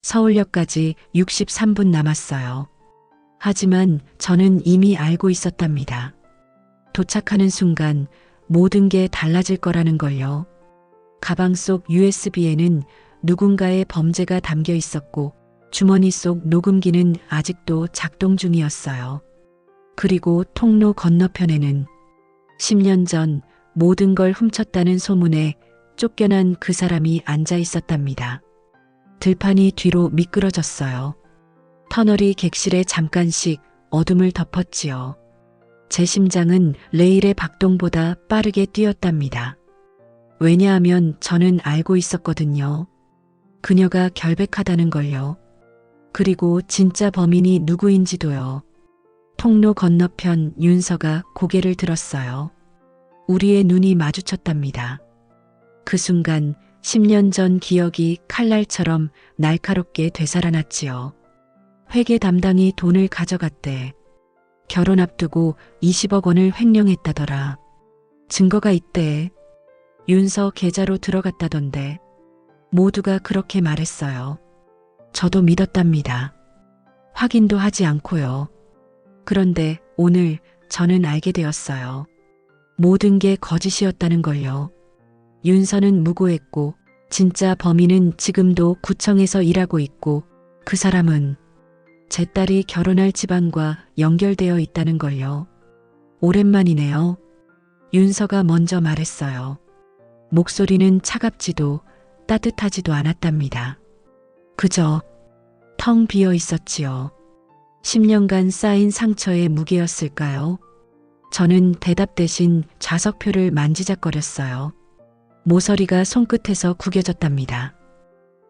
서울역까지 63분 남았어요. 하지만 저는 이미 알고 있었답니다. 도착하는 순간 모든 게 달라질 거라는 걸요. 가방 속 USB에는 누군가의 범죄가 담겨 있었고 주머니 속 녹음기는 아직도 작동 중이었어요. 그리고 통로 건너편에는 10년 전 모든 걸 훔쳤다는 소문에 쫓겨난 그 사람이 앉아 있었답니다. 들판이 뒤로 미끄러졌어요. 터널이 객실에 잠깐씩 어둠을 덮었지요. 제 심장은 레일의 박동보다 빠르게 뛰었답니다. 왜냐하면 저는 알고 있었거든요. 그녀가 결백하다는 걸요. 그리고 진짜 범인이 누구인지도요. 통로 건너편 윤서가 고개를 들었어요. 우리의 눈이 마주쳤답니다. 그 순간 10년 전 기억이 칼날처럼 날카롭게 되살아났지요. 회계 담당이 돈을 가져갔대. 결혼 앞두고 20억 원을 횡령했다더라. 증거가 있대. 윤서 계좌로 들어갔다던데. 모두가 그렇게 말했어요. 저도 믿었답니다. 확인도 하지 않고요. 그런데 오늘 저는 알게 되었어요. 모든 게 거짓이었다는 걸요. 윤서는 무고했고 진짜 범인은 지금도 구청에서 일하고 있고 그 사람은 제 딸이 결혼할 집안과 연결되어 있다는 걸요. 오랜만이네요. 윤서가 먼저 말했어요. 목소리는 차갑지도 따뜻하지도 않았답니다. 그저 텅 비어 있었지요. 10년간 쌓인 상처의 무게였을까요? 저는 대답 대신 좌석표를 만지작거렸어요. 모서리가 손끝에서 구겨졌답니다.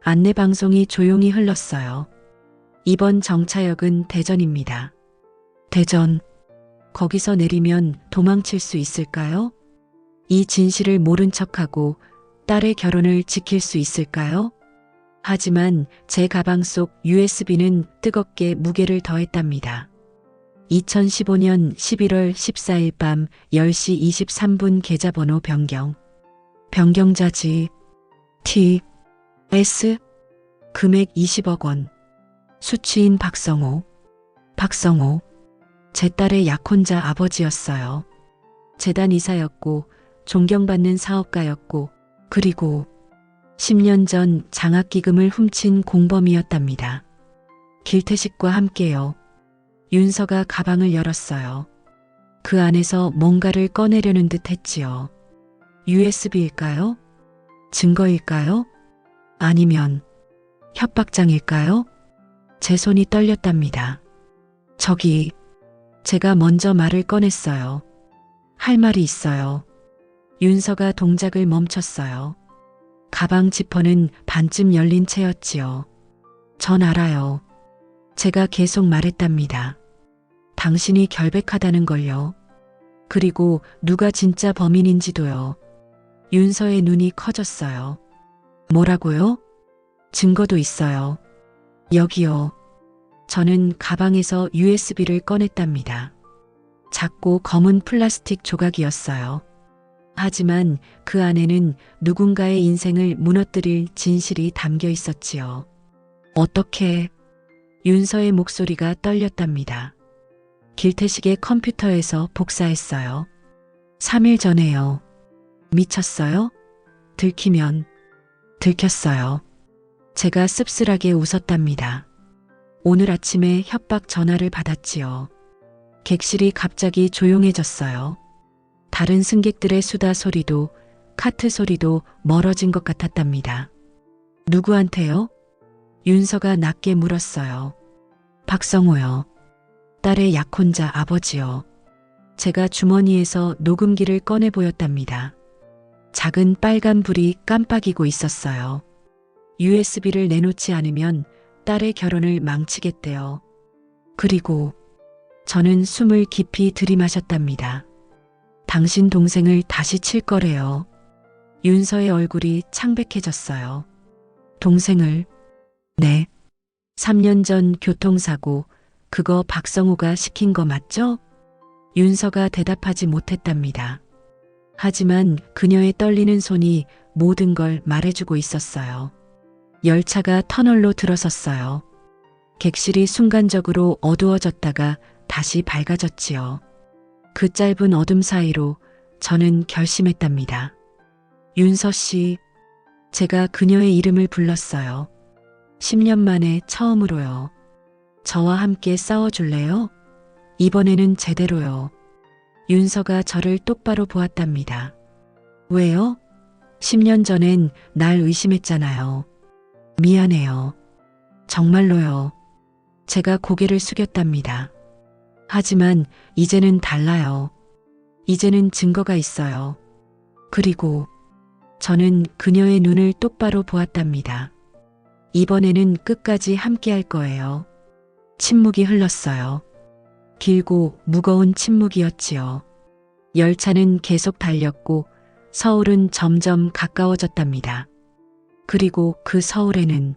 안내방송이 조용히 흘렀어요. 이번 정차역은 대전입니다. 대전. 거기서 내리면 도망칠 수 있을까요? 이 진실을 모른 척하고 딸의 결혼을 지킬 수 있을까요? 하지만 제 가방 속 USB는 뜨겁게 무게를 더했답니다. 2015년 11월 14일 밤 10시 23분 계좌번호 변경. 변경자지 T, S, 금액 20억 원. 수취인 박성호. 박성호. 제 딸의 약혼자 아버지였어요. 재단 이사였고 존경받는 사업가였고 그리고 10년 전 장학기금을 훔친 공범이었답니다. 길태식과 함께요. 윤서가 가방을 열었어요. 그 안에서 뭔가를 꺼내려는 듯 했지요. USB일까요? 증거일까요? 아니면 협박장일까요? 제 손이 떨렸답니다. 저기, 제가 먼저 말을 꺼냈어요. 할 말이 있어요. 윤서가 동작을 멈췄어요. 가방 지퍼는 반쯤 열린 채였지요. 전 알아요. 제가 계속 말했답니다. 당신이 결백하다는 걸요. 그리고 누가 진짜 범인인지도요. 윤서의 눈이 커졌어요. 뭐라고요? 증거도 있어요. 여기요. 저는 가방에서 USB를 꺼냈답니다. 작고 검은 플라스틱 조각이었어요. 하지만 그 안에는 누군가의 인생을 무너뜨릴 진실이 담겨 있었지요. 어떻게? 윤서의 목소리가 떨렸답니다. 길태식의 컴퓨터에서 복사했어요. 3일 전에요. 미쳤어요? 들키면. 들켰어요. 제가 씁쓸하게 웃었답니다. 오늘 아침에 협박 전화를 받았지요. 객실이 갑자기 조용해졌어요. 다른 승객들의 수다 소리도 카트 소리도 멀어진 것 같았답니다. 누구한테요? 윤서가 낮게 물었어요. 박성호요. 딸의 약혼자 아버지요. 제가 주머니에서 녹음기를 꺼내 보였답니다. 작은 빨간 불이 깜빡이고 있었어요. USB를 내놓지 않으면 딸의 결혼을 망치겠대요. 그리고 저는 숨을 깊이 들이마셨답니다. 당신 동생을 다시 칠 거래요. 윤서의 얼굴이 창백해졌어요. 동생을? 네. 3년 전 교통사고, 그거 박성호가 시킨 거 맞죠? 윤서가 대답하지 못했답니다. 하지만 그녀의 떨리는 손이 모든 걸 말해주고 있었어요. 열차가 터널로 들어섰어요. 객실이 순간적으로 어두워졌다가 다시 밝아졌지요. 그 짧은 어둠 사이로 저는 결심했답니다. 윤서 씨, 제가 그녀의 이름을 불렀어요. 10년 만에 처음으로요. 저와 함께 싸워줄래요? 이번에는 제대로요. 윤서가 저를 똑바로 보았답니다. 왜요? 10년 전엔 날 의심했잖아요. 미안해요. 정말로요. 제가 고개를 숙였답니다. 하지만 이제는 달라요. 이제는 증거가 있어요. 그리고 저는 그녀의 눈을 똑바로 보았답니다. 이번에는 끝까지 함께 할 거예요. 침묵이 흘렀어요. 길고 무거운 침묵이었지요. 열차는 계속 달렸고 서울은 점점 가까워졌답니다. 그리고 그 서울에는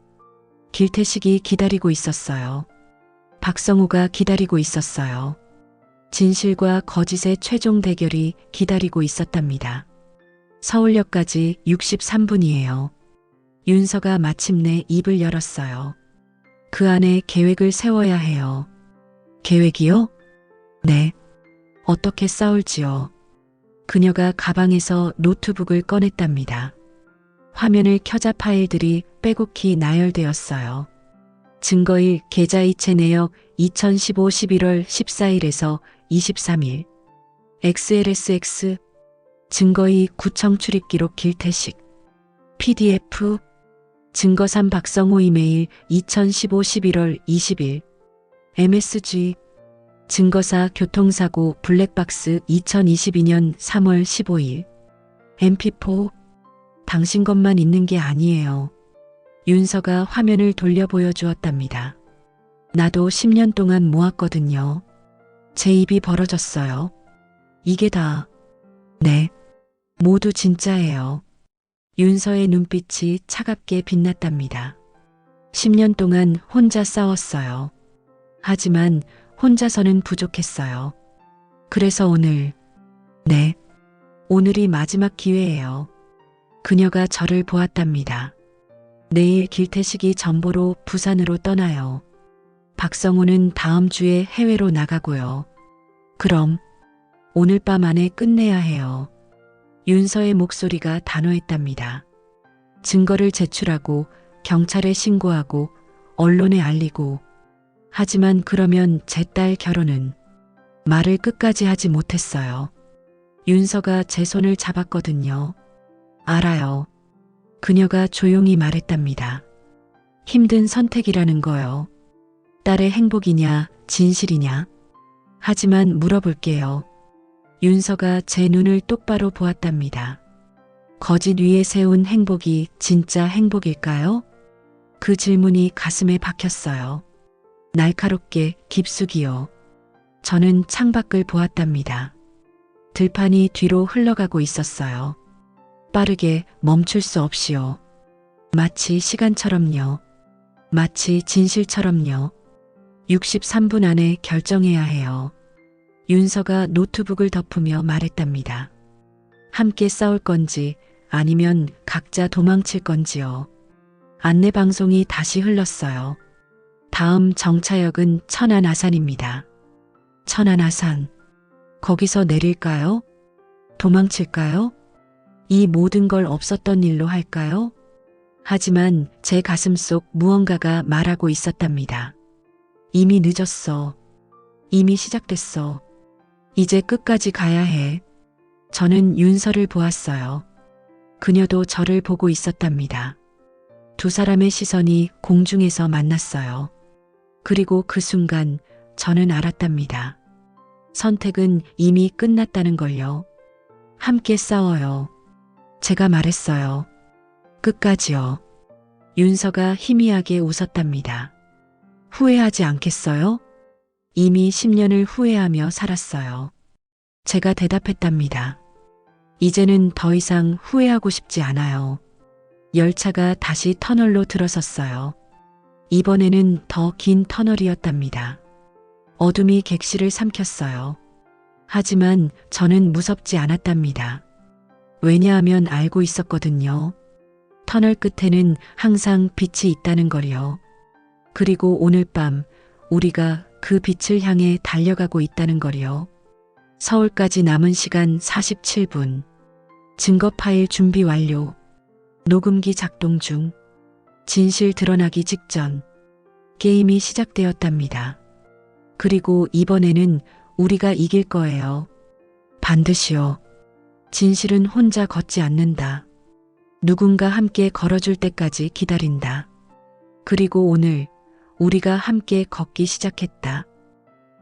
길태식이 기다리고 있었어요. 박성우가 기다리고 있었어요. 진실과 거짓의 최종 대결이 기다리고 있었답니다. 서울역까지 63분이에요. 윤서가 마침내 입을 열었어요. 그 안에 계획을 세워야 해요. 계획이요? 네. 어떻게 싸울지요? 그녀가 가방에서 노트북을 꺼냈답니다. 화면을 켜자 파일들이 빼곡히 나열되었어요. 증거일 계좌이체 내역 2015 11월 14일에서 23일. XLSX 증거이 구청 출입 기록 길태식. PDF 증거3 박성호 이메일 2015 11월 20일. MSG 증거4 교통사고 블랙박스 2022년 3월 15일. MP4 당신 것만 있는 게 아니에요. 윤서가 화면을 돌려 보여주었답니다. 나도 10년 동안 모았거든요. 제 입이 벌어졌어요. 이게 다. 네. 모두 진짜예요. 윤서의 눈빛이 차갑게 빛났답니다. 10년 동안 혼자 싸웠어요. 하지만 혼자서는 부족했어요. 그래서 오늘. 네. 오늘이 마지막 기회예요. 그녀가 저를 보았답니다. 내일 길태식이 전보로 부산으로 떠나요. 박성우는 다음 주에 해외로 나가고요. 그럼 오늘 밤 안에 끝내야 해요. 윤서의 목소리가 단호했답니다. 증거를 제출하고 경찰에 신고하고 언론에 알리고. 하지만 그러면 제 딸 결혼은. 말을 끝까지 하지 못했어요. 윤서가 제 손을 잡았거든요. 알아요. 그녀가 조용히 말했답니다. 힘든 선택이라는 거요. 딸의 행복이냐, 진실이냐. 하지만 물어볼게요. 윤서가 제 눈을 똑바로 보았답니다. 거짓 위에 세운 행복이 진짜 행복일까요? 그 질문이 가슴에 박혔어요. 날카롭게 깊숙이요. 저는 창밖을 보았답니다. 들판이 뒤로 흘러가고 있었어요. 빠르게 멈출 수 없이요. 마치 시간처럼요. 마치 진실처럼요. 63분 안에 결정해야 해요. 윤서가 노트북을 덮으며 말했답니다. 함께 싸울 건지 아니면 각자 도망칠 건지요. 안내방송이 다시 흘렀어요. 다음 정차역은 천안아산입니다. 천안아산. 거기서 내릴까요? 도망칠까요? 이 모든 걸 없었던 일로 할까요? 하지만 제 가슴 속 무언가가 말하고 있었답니다. 이미 늦었어. 이미 시작됐어. 이제 끝까지 가야 해. 저는 윤서를 보았어요. 그녀도 저를 보고 있었답니다. 두 사람의 시선이 공중에서 만났어요. 그리고 그 순간 저는 알았답니다. 선택은 이미 끝났다는 걸요. 함께 싸워요. 제가 말했어요. 끝까지요. 윤서가 희미하게 웃었답니다. 후회하지 않겠어요? 이미 10년을 후회하며 살았어요. 제가 대답했답니다. 이제는 더 이상 후회하고 싶지 않아요. 열차가 다시 터널로 들어섰어요. 이번에는 더 긴 터널이었답니다. 어둠이 객실을 삼켰어요. 하지만 저는 무섭지 않았답니다. 왜냐하면 알고 있었거든요. 터널 끝에는 항상 빛이 있다는 걸요. 그리고 오늘 밤 우리가 그 빛을 향해 달려가고 있다는 걸요. 서울까지 남은 시간 47분. 증거 파일 준비 완료. 녹음기 작동 중. 진실 드러나기 직전. 게임이 시작되었답니다. 그리고 이번에는 우리가 이길 거예요. 반드시요. 진실은 혼자 걷지 않는다. 누군가 함께 걸어줄 때까지 기다린다. 그리고 오늘 우리가 함께 걷기 시작했다.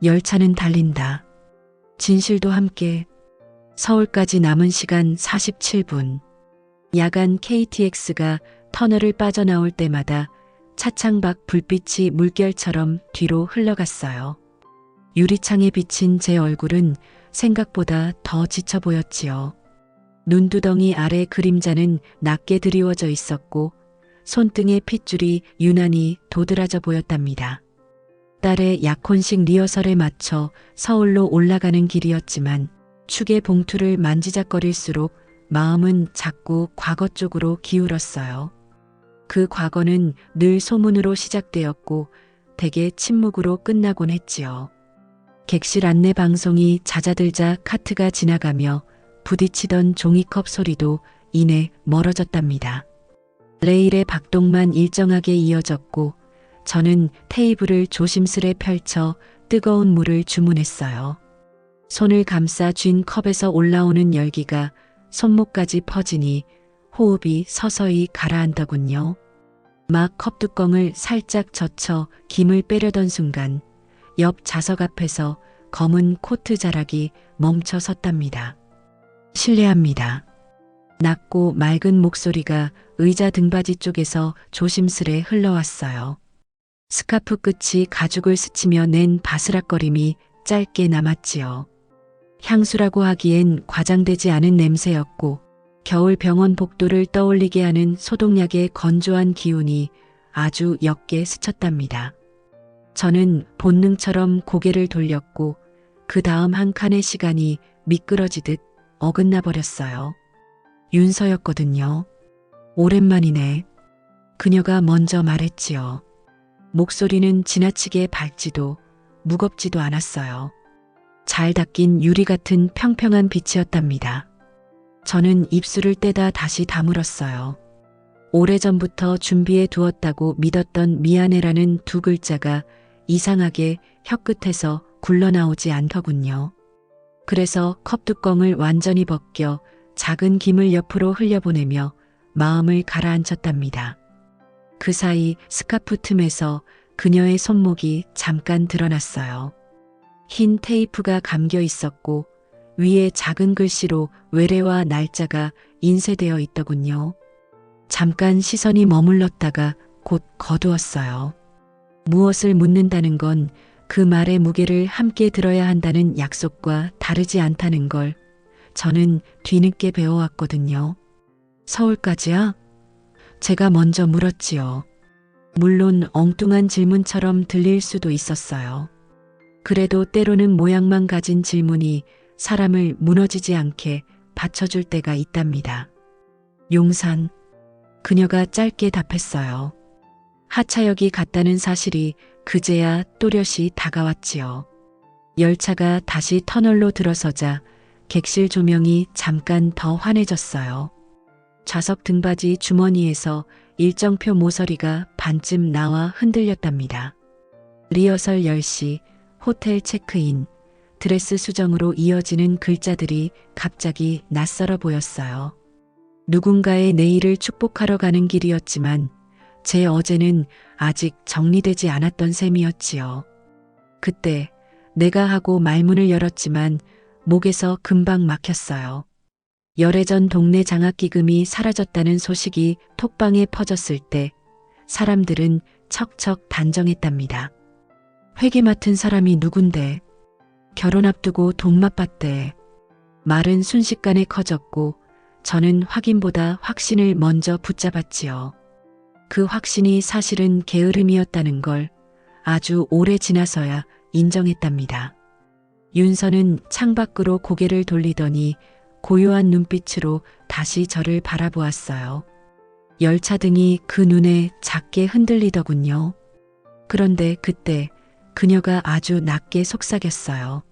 열차는 달린다. 진실도 함께. 서울까지 남은 시간 47분. 야간 KTX가 터널을 빠져나올 때마다 차창 밖 불빛이 물결처럼 뒤로 흘러갔어요. 유리창에 비친 제 얼굴은 생각보다 더 지쳐 보였지요. 눈두덩이 아래 그림자는 낮게 드리워져 있었고 손등의 핏줄이 유난히 도드라져 보였답니다. 딸의 약혼식 리허설에 맞춰 서울로 올라가는 길이었지만 축의 봉투를 만지작거릴수록 마음은 자꾸 과거 쪽으로 기울었어요. 그 과거는 늘 소문으로 시작되었고 대개 침묵으로 끝나곤 했지요. 객실 안내 방송이 잦아들자 카트가 지나가며 부딪히던 종이컵 소리도 이내 멀어졌답니다. 레일의 박동만 일정하게 이어졌고 저는 테이블을 조심스레 펼쳐 뜨거운 물을 주문했어요. 손을 감싸 쥔 컵에서 올라오는 열기가 손목까지 퍼지니 호흡이 서서히 가라앉더군요. 막 컵뚜껑을 살짝 젖혀 김을 빼려던 순간 옆 좌석 앞에서 검은 코트 자락이 멈춰 섰답니다. 실례합니다. 낮고 맑은 목소리가 의자 등받이 쪽에서 조심스레 흘러왔어요. 스카프 끝이 가죽을 스치며 낸 바스락거림이 짧게 남았지요. 향수라고 하기엔 과장되지 않은 냄새였고 겨울 병원 복도를 떠올리게 하는 소독약의 건조한 기운이 아주 옅게 스쳤답니다. 저는 본능처럼 고개를 돌렸고 그 다음 한 칸의 시간이 미끄러지듯 어긋나 버렸어요. 윤서였거든요. 오랜만이네. 그녀가 먼저 말했지요. 목소리는 지나치게 밝지도 무겁지도 않았어요. 잘 닦인 유리 같은 평평한 빛이었답니다. 저는 입술을 떼다 다시 다물었어요. 오래전부터 준비해 두었다고 믿었던 미안해라는 두 글자가 이상하게 혀끝에서 굴러나오지 않더군요. 그래서 컵뚜껑을 완전히 벗겨 작은 김을 옆으로 흘려보내며 마음을 가라앉혔답니다. 그 사이 스카프 틈에서 그녀의 손목이 잠깐 드러났어요. 흰 테이프가 감겨 있었고 위에 작은 글씨로 외래와 날짜가 인쇄되어 있더군요. 잠깐 시선이 머물렀다가 곧 거두었어요. 무엇을 묻는다는 건 그 말의 무게를 함께 들어야 한다는 약속과 다르지 않다는 걸 저는 뒤늦게 배워왔거든요. 서울까지야? 제가 먼저 물었지요. 물론 엉뚱한 질문처럼 들릴 수도 있었어요. 그래도 때로는 모양만 가진 질문이 사람을 무너지지 않게 받쳐줄 때가 있답니다. 용산. 그녀가 짧게 답했어요. 하차역이 같다는 사실이 그제야 또렷이 다가왔지요. 열차가 다시 터널로 들어서자 객실 조명이 잠깐 더 환해졌어요. 좌석 등받이 주머니에서 일정표 모서리가 반쯤 나와 흔들렸답니다. 리허설 10시, 호텔 체크인, 드레스 수정으로 이어지는 글자들이 갑자기 낯설어 보였어요. 누군가의 내일을 축복하러 가는 길이었지만 제 어제는 아직 정리되지 않았던 셈이었지요. 그때 내가 하고 말문을 열었지만 목에서 금방 막혔어요. 열애전 동네 장학기금이 사라졌다는 소식이 톡방에 퍼졌을 때 사람들은 척척 단정했답니다. 회계 맡은 사람이 누군데? 결혼 앞두고 돈 맛봤대. 말은 순식간에 커졌고 저는 확인보다 확신을 먼저 붙잡았지요. 그 확신이 사실은 게으름이었다는 걸 아주 오래 지나서야 인정했답니다. 윤서는 창밖으로 고개를 돌리더니 고요한 눈빛으로 다시 저를 바라보았어요. 열차등이 그 눈에 작게 흔들리더군요. 그런데 그때 그녀가 아주 낮게 속삭였어요.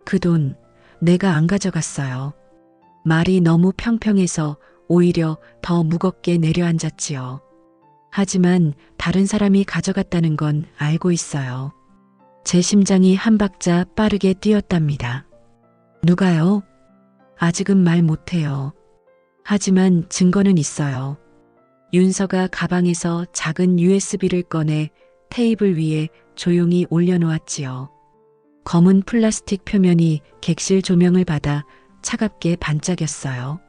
그 돈 내가 안 가져갔어요. 말이 너무 평평해서 오히려 더 무겁게 내려앉았지요. 하지만 다른 사람이 가져갔다는 건 알고 있어요. 제 심장이 한 박자 빠르게 뛰었답니다. 누가요? 아직은 말 못해요. 하지만 증거는 있어요. 윤서가 가방에서 작은 USB를 꺼내 테이블 위에 조용히 올려놓았지요. 검은 플라스틱 표면이 객실 조명을 받아 차갑게 반짝였어요.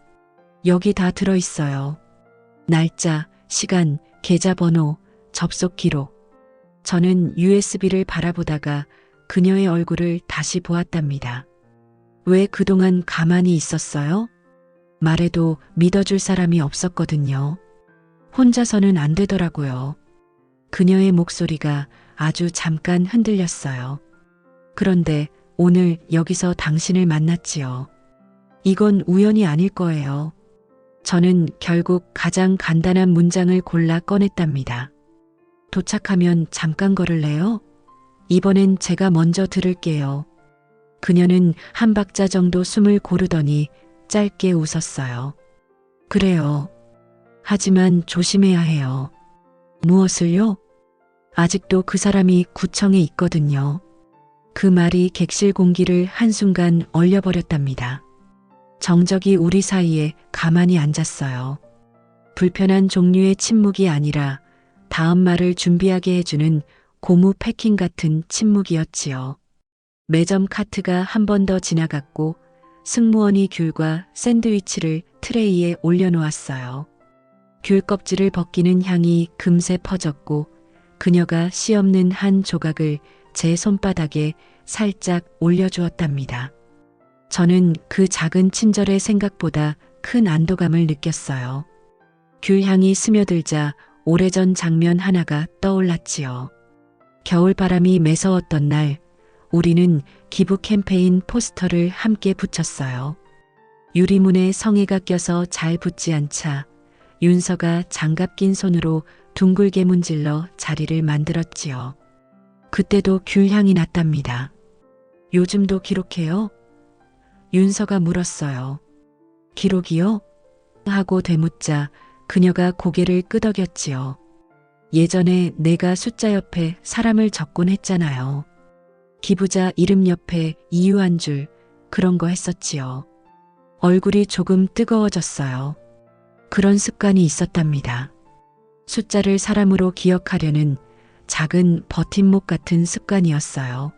여기 다 들어있어요. 날짜, 시간, 계좌번호, 접속 기록. 저는 USB를 바라보다가 그녀의 얼굴을 다시 보았답니다. 왜 그동안 가만히 있었어요? 말해도 믿어줄 사람이 없었거든요. 혼자서는 안 되더라고요. 그녀의 목소리가 아주 잠깐 흔들렸어요. 그런데 오늘 여기서 당신을 만났지요. 이건 우연이 아닐 거예요. 저는 결국 가장 간단한 문장을 골라 꺼냈답니다. 도착하면 잠깐 걸을래요? 이번엔 제가 먼저 들을게요. 그녀는 한 박자 정도 숨을 고르더니 짧게 웃었어요. 그래요. 하지만 조심해야 해요. 무엇을요? 아직도 그 사람이 구청에 있거든요. 그 말이 객실 공기를 한순간 얼려버렸답니다. 정적이 우리 사이에 가만히 앉았어요. 불편한 종류의 침묵이 아니라 다음 말을 준비하게 해주는 고무 패킹 같은 침묵이었지요. 매점 카트가 한 번 더 지나갔고 승무원이 귤과 샌드위치를 트레이에 올려놓았어요. 귤 껍질을 벗기는 향이 금세 퍼졌고 그녀가 씨 없는 한 조각을 제 손바닥에 살짝 올려주었답니다. 저는 그 작은 친절의 생각보다 큰 안도감을 느꼈어요. 귤 향이 스며들자 오래전 장면 하나가 떠올랐지요. 겨울바람이 매서웠던 날 우리는 기부 캠페인 포스터를 함께 붙였어요. 유리문에 성에가 껴서 잘 붙지 않자 윤서가 장갑 낀 손으로 둥글게 문질러 자리를 만들었지요. 그때도 귤 향이 났답니다. 요즘도 기록해요? 윤서가 물었어요. 기록이요? 하고 되묻자 그녀가 고개를 끄덕였지요. 예전에 내가 숫자 옆에 사람을 적곤 했잖아요. 기부자 이름 옆에 이유 한 줄 그런 거 했었지요. 얼굴이 조금 뜨거워졌어요. 그런 습관이 있었답니다. 숫자를 사람으로 기억하려는 작은 버팀목 같은 습관이었어요.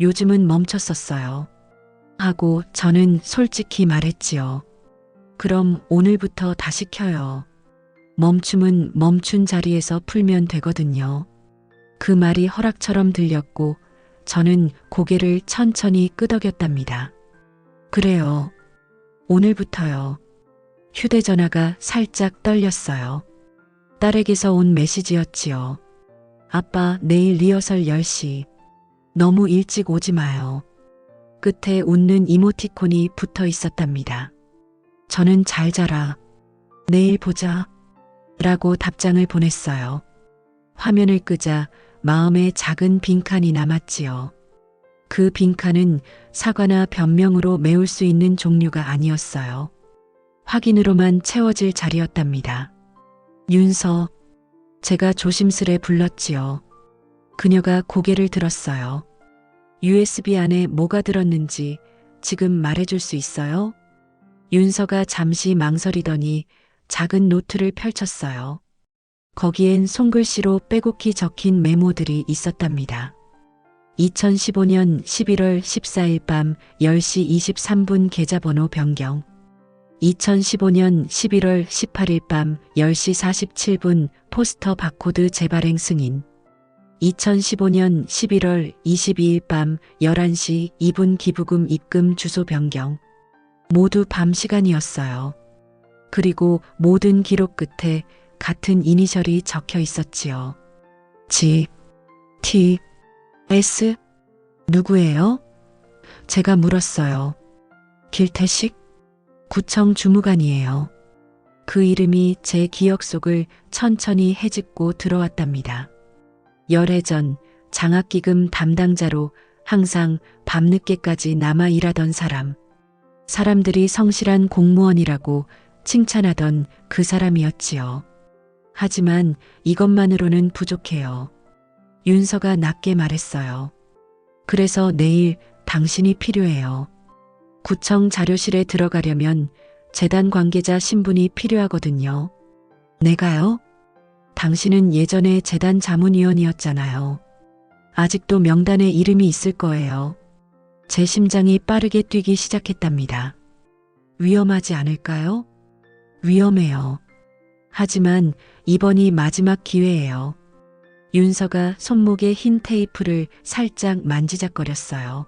요즘은 멈췄었어요. 하고 저는 솔직히 말했지요. 그럼 오늘부터 다시 켜요. 멈춤은 멈춘 자리에서 풀면 되거든요. 그 말이 허락처럼 들렸고 저는 고개를 천천히 끄덕였답니다. 그래요. 오늘부터요. 휴대전화가 살짝 떨렸어요. 딸에게서 온 메시지였지요. 아빠 내일 리허설 10시. 너무 일찍 오지 마요. 끝에 웃는 이모티콘이 붙어 있었답니다. 저는 잘 자라. 내일 보자. 라고 답장을 보냈어요. 화면을 끄자 마음에 작은 빈칸이 남았지요. 그 빈칸은 사과나 변명으로 메울 수 있는 종류가 아니었어요. 확인으로만 채워질 자리였답니다. 윤서, 제가 조심스레 불렀지요. 그녀가 고개를 들었어요. USB 안에 뭐가 들었는지 지금 말해줄 수 있어요? 윤서가 잠시 망설이더니 작은 노트를 펼쳤어요. 거기엔 손글씨로 빼곡히 적힌 메모들이 있었답니다. 2015년 11월 14일 밤 10시 23분 계좌번호 변경. 2015년 11월 18일 밤 10시 47분 포스터 바코드 재발행 승인. 2015년 11월 22일 밤 11시 2분 기부금 입금 주소 변경. 모두 밤 시간이었어요. 그리고 모든 기록 끝에 같은 이니셜이 적혀 있었지요. G, T, S? 누구예요? 제가 물었어요. 길태식? 구청 주무관이에요. 그 이름이 제 기억 속을 천천히 헤집고 들어왔답니다. 열해 전 장학기금 담당자로 항상 밤늦게까지 남아 일하던 사람. 사람들이 성실한 공무원이라고 칭찬하던 그 사람이었지요. 하지만 이것만으로는 부족해요. 윤서가 낮게 말했어요. 그래서 내일 당신이 필요해요. 구청 자료실에 들어가려면 재단 관계자 신분이 필요하거든요. 내가요? 당신은 예전에 재단 자문위원이었잖아요. 아직도 명단에 이름이 있을 거예요. 제 심장이 빠르게 뛰기 시작했답니다. 위험하지 않을까요? 위험해요. 하지만 이번이 마지막 기회예요. 윤서가 손목에 흰 테이프를 살짝 만지작거렸어요.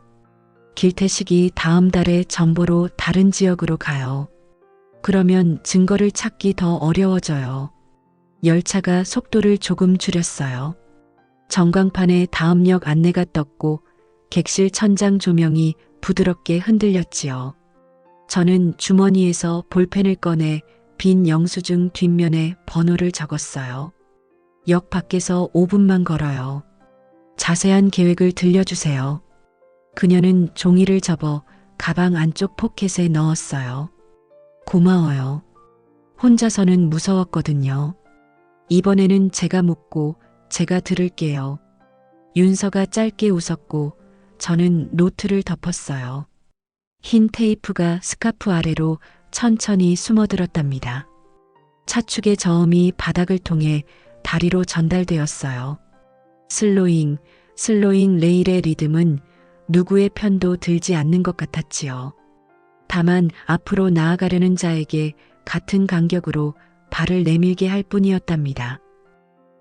길태식이 다음 달에 전보로 다른 지역으로 가요. 그러면 증거를 찾기 더 어려워져요. 열차가 속도를 조금 줄였어요. 전광판에 다음 역 안내가 떴고 객실 천장 조명이 부드럽게 흔들렸지요. 저는 주머니에서 볼펜을 꺼내 빈 영수증 뒷면에 번호를 적었어요. 역 밖에서 5분만 걸어요. 자세한 계획을 들려주세요. 그녀는 종이를 접어 가방 안쪽 포켓에 넣었어요. 고마워요. 혼자서는 무서웠거든요. 이번에는 제가 묻고 제가 들을게요. 윤서가 짧게 웃었고 저는 노트를 덮었어요. 흰 테이프가 스카프 아래로 천천히 숨어들었답니다. 차축의 저음이 바닥을 통해 다리로 전달되었어요. 슬로잉, 슬로잉 레일의 리듬은 누구의 편도 들지 않는 것 같았지요. 다만 앞으로 나아가려는 자에게 같은 간격으로 발을 내밀게 할 뿐이었답니다.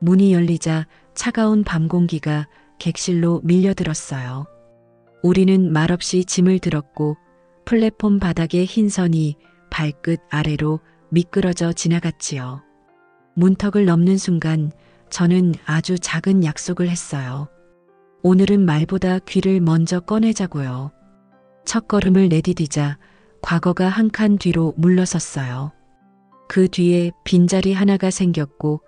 문이 열리자 차가운 밤 공기가 객실로 밀려들었어요. 우리는 말없이 짐을 들었고 플랫폼 바닥의 흰 선이 발끝 아래로 미끄러져 지나갔지요. 문턱을 넘는 순간 저는 아주 작은 약속을 했어요. 오늘은 말보다 귀를 먼저 꺼내자고요. 첫걸음을 내디디자 과거가 한 칸 뒤로 물러섰어요. 그 뒤에 빈자리 하나가 생겼고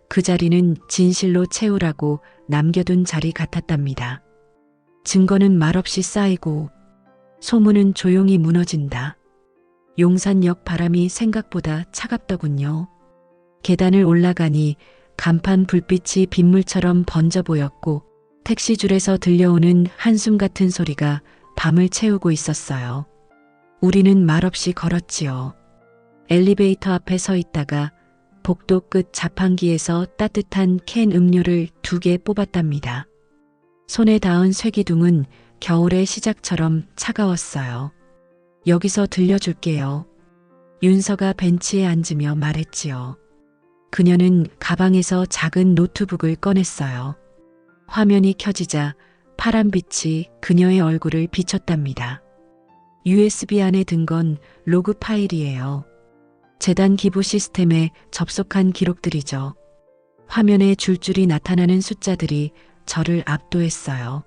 그 자리는 진실로 채우라고 남겨둔 자리 같았답니다. 증거는 말없이 쌓이고 소문은 조용히 무너진다. 용산역 바람이 생각보다 차갑더군요. 계단을 올라가니 간판 불빛이 빗물처럼 번져 보였고 택시줄에서 들려오는 한숨 같은 소리가 밤을 채우고 있었어요. 우리는 말없이 걸었지요. 엘리베이터 앞에 서 있다가 복도 끝 자판기에서 따뜻한 캔 음료를 2개 뽑았답니다. 손에 닿은 쇠기둥은 겨울의 시작처럼 차가웠어요. 여기서 들려줄게요. 윤서가 벤치에 앉으며 말했지요. 그녀는 가방에서 작은 노트북을 꺼냈어요. 화면이 켜지자 파란빛이 그녀의 얼굴을 비췄답니다. USB 안에 든 건 로그 파일이에요. 재단 기부 시스템에 접속한 기록들이죠. 화면에 줄줄이 나타나는 숫자들이 저를 압도했어요.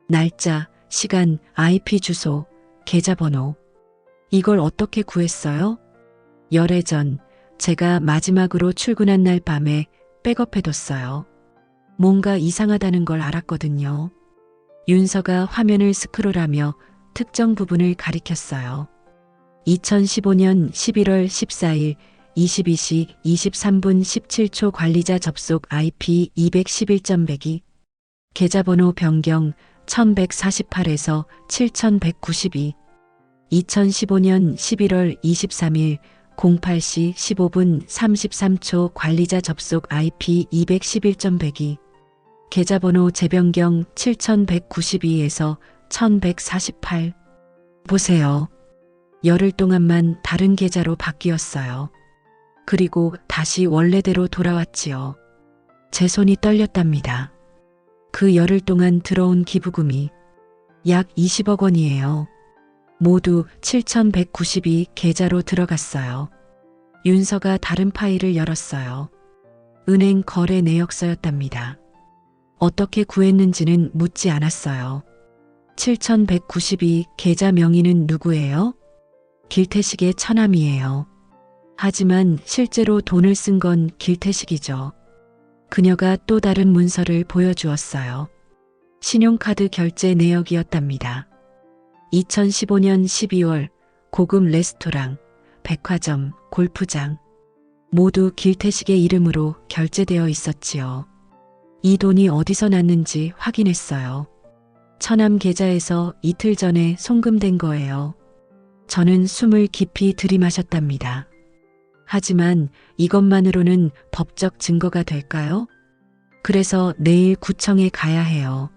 날짜, 시간, IP 주소, 계좌번호. 이걸 어떻게 구했어요? 열해 전 제가 마지막으로 출근한 날 밤에 백업해뒀어요. 뭔가 이상하다는 걸 알았거든요. 윤서가 화면을 스크롤하며 특정 부분을 가리켰어요. 2015년 11월 14일 22시 23분 17초 관리자 접속 IP 211.102 계좌번호 변경 1148에서 7192 2015년 11월 23일 08시 15분 33초 관리자 접속 IP 211.102 계좌번호 재변경 7192에서 1148 보세요. 열흘 동안만 다른 계좌로 바뀌었어요. 그리고 다시 원래대로 돌아왔지요. 제 손이 떨렸답니다. 그 열흘 동안 들어온 기부금이 약 20억 원이에요. 모두 7192 계좌로 들어갔어요. 윤서가 다른 파일을 열었어요. 은행 거래 내역서였답니다. 어떻게 구했는지는 묻지 않았어요. 7192 계좌 명의는 누구예요? 길태식의 처남이에요. 하지만 실제로 돈을 쓴 건 길태식이죠. 그녀가 또 다른 문서를 보여주었어요. 신용카드 결제 내역이었답니다. 2015년 12월 고급 레스토랑, 백화점, 골프장 모두 길태식의 이름으로 결제되어 있었지요. 이 돈이 어디서 났는지 확인했어요. 처남 계좌에서 이틀 전에 송금된 거예요. 저는 숨을 깊이 들이마셨답니다. 하지만 이것만으로는 법적 증거가 될까요? 그래서 내일 구청에 가야 해요.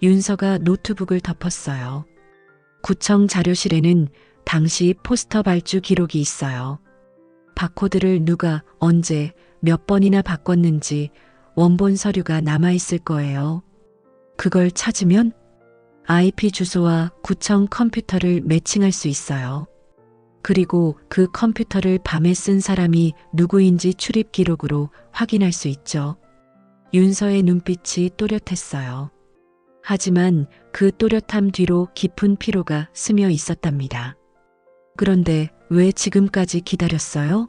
윤서가 노트북을 덮었어요. 구청 자료실에는 당시 포스터 발주 기록이 있어요. 바코드를 누가 언제 몇 번이나 바꿨는지 원본 서류가 남아있을 거예요. 그걸 찾으면 IP 주소와 구청 컴퓨터를 매칭할 수 있어요. 그리고 그 컴퓨터를 밤에 쓴 사람이 누구인지 출입 기록으로 확인할 수 있죠. 윤서의 눈빛이 또렷했어요. 하지만 그 또렷함 뒤로 깊은 피로가 스며 있었답니다. 그런데 왜 지금까지 기다렸어요?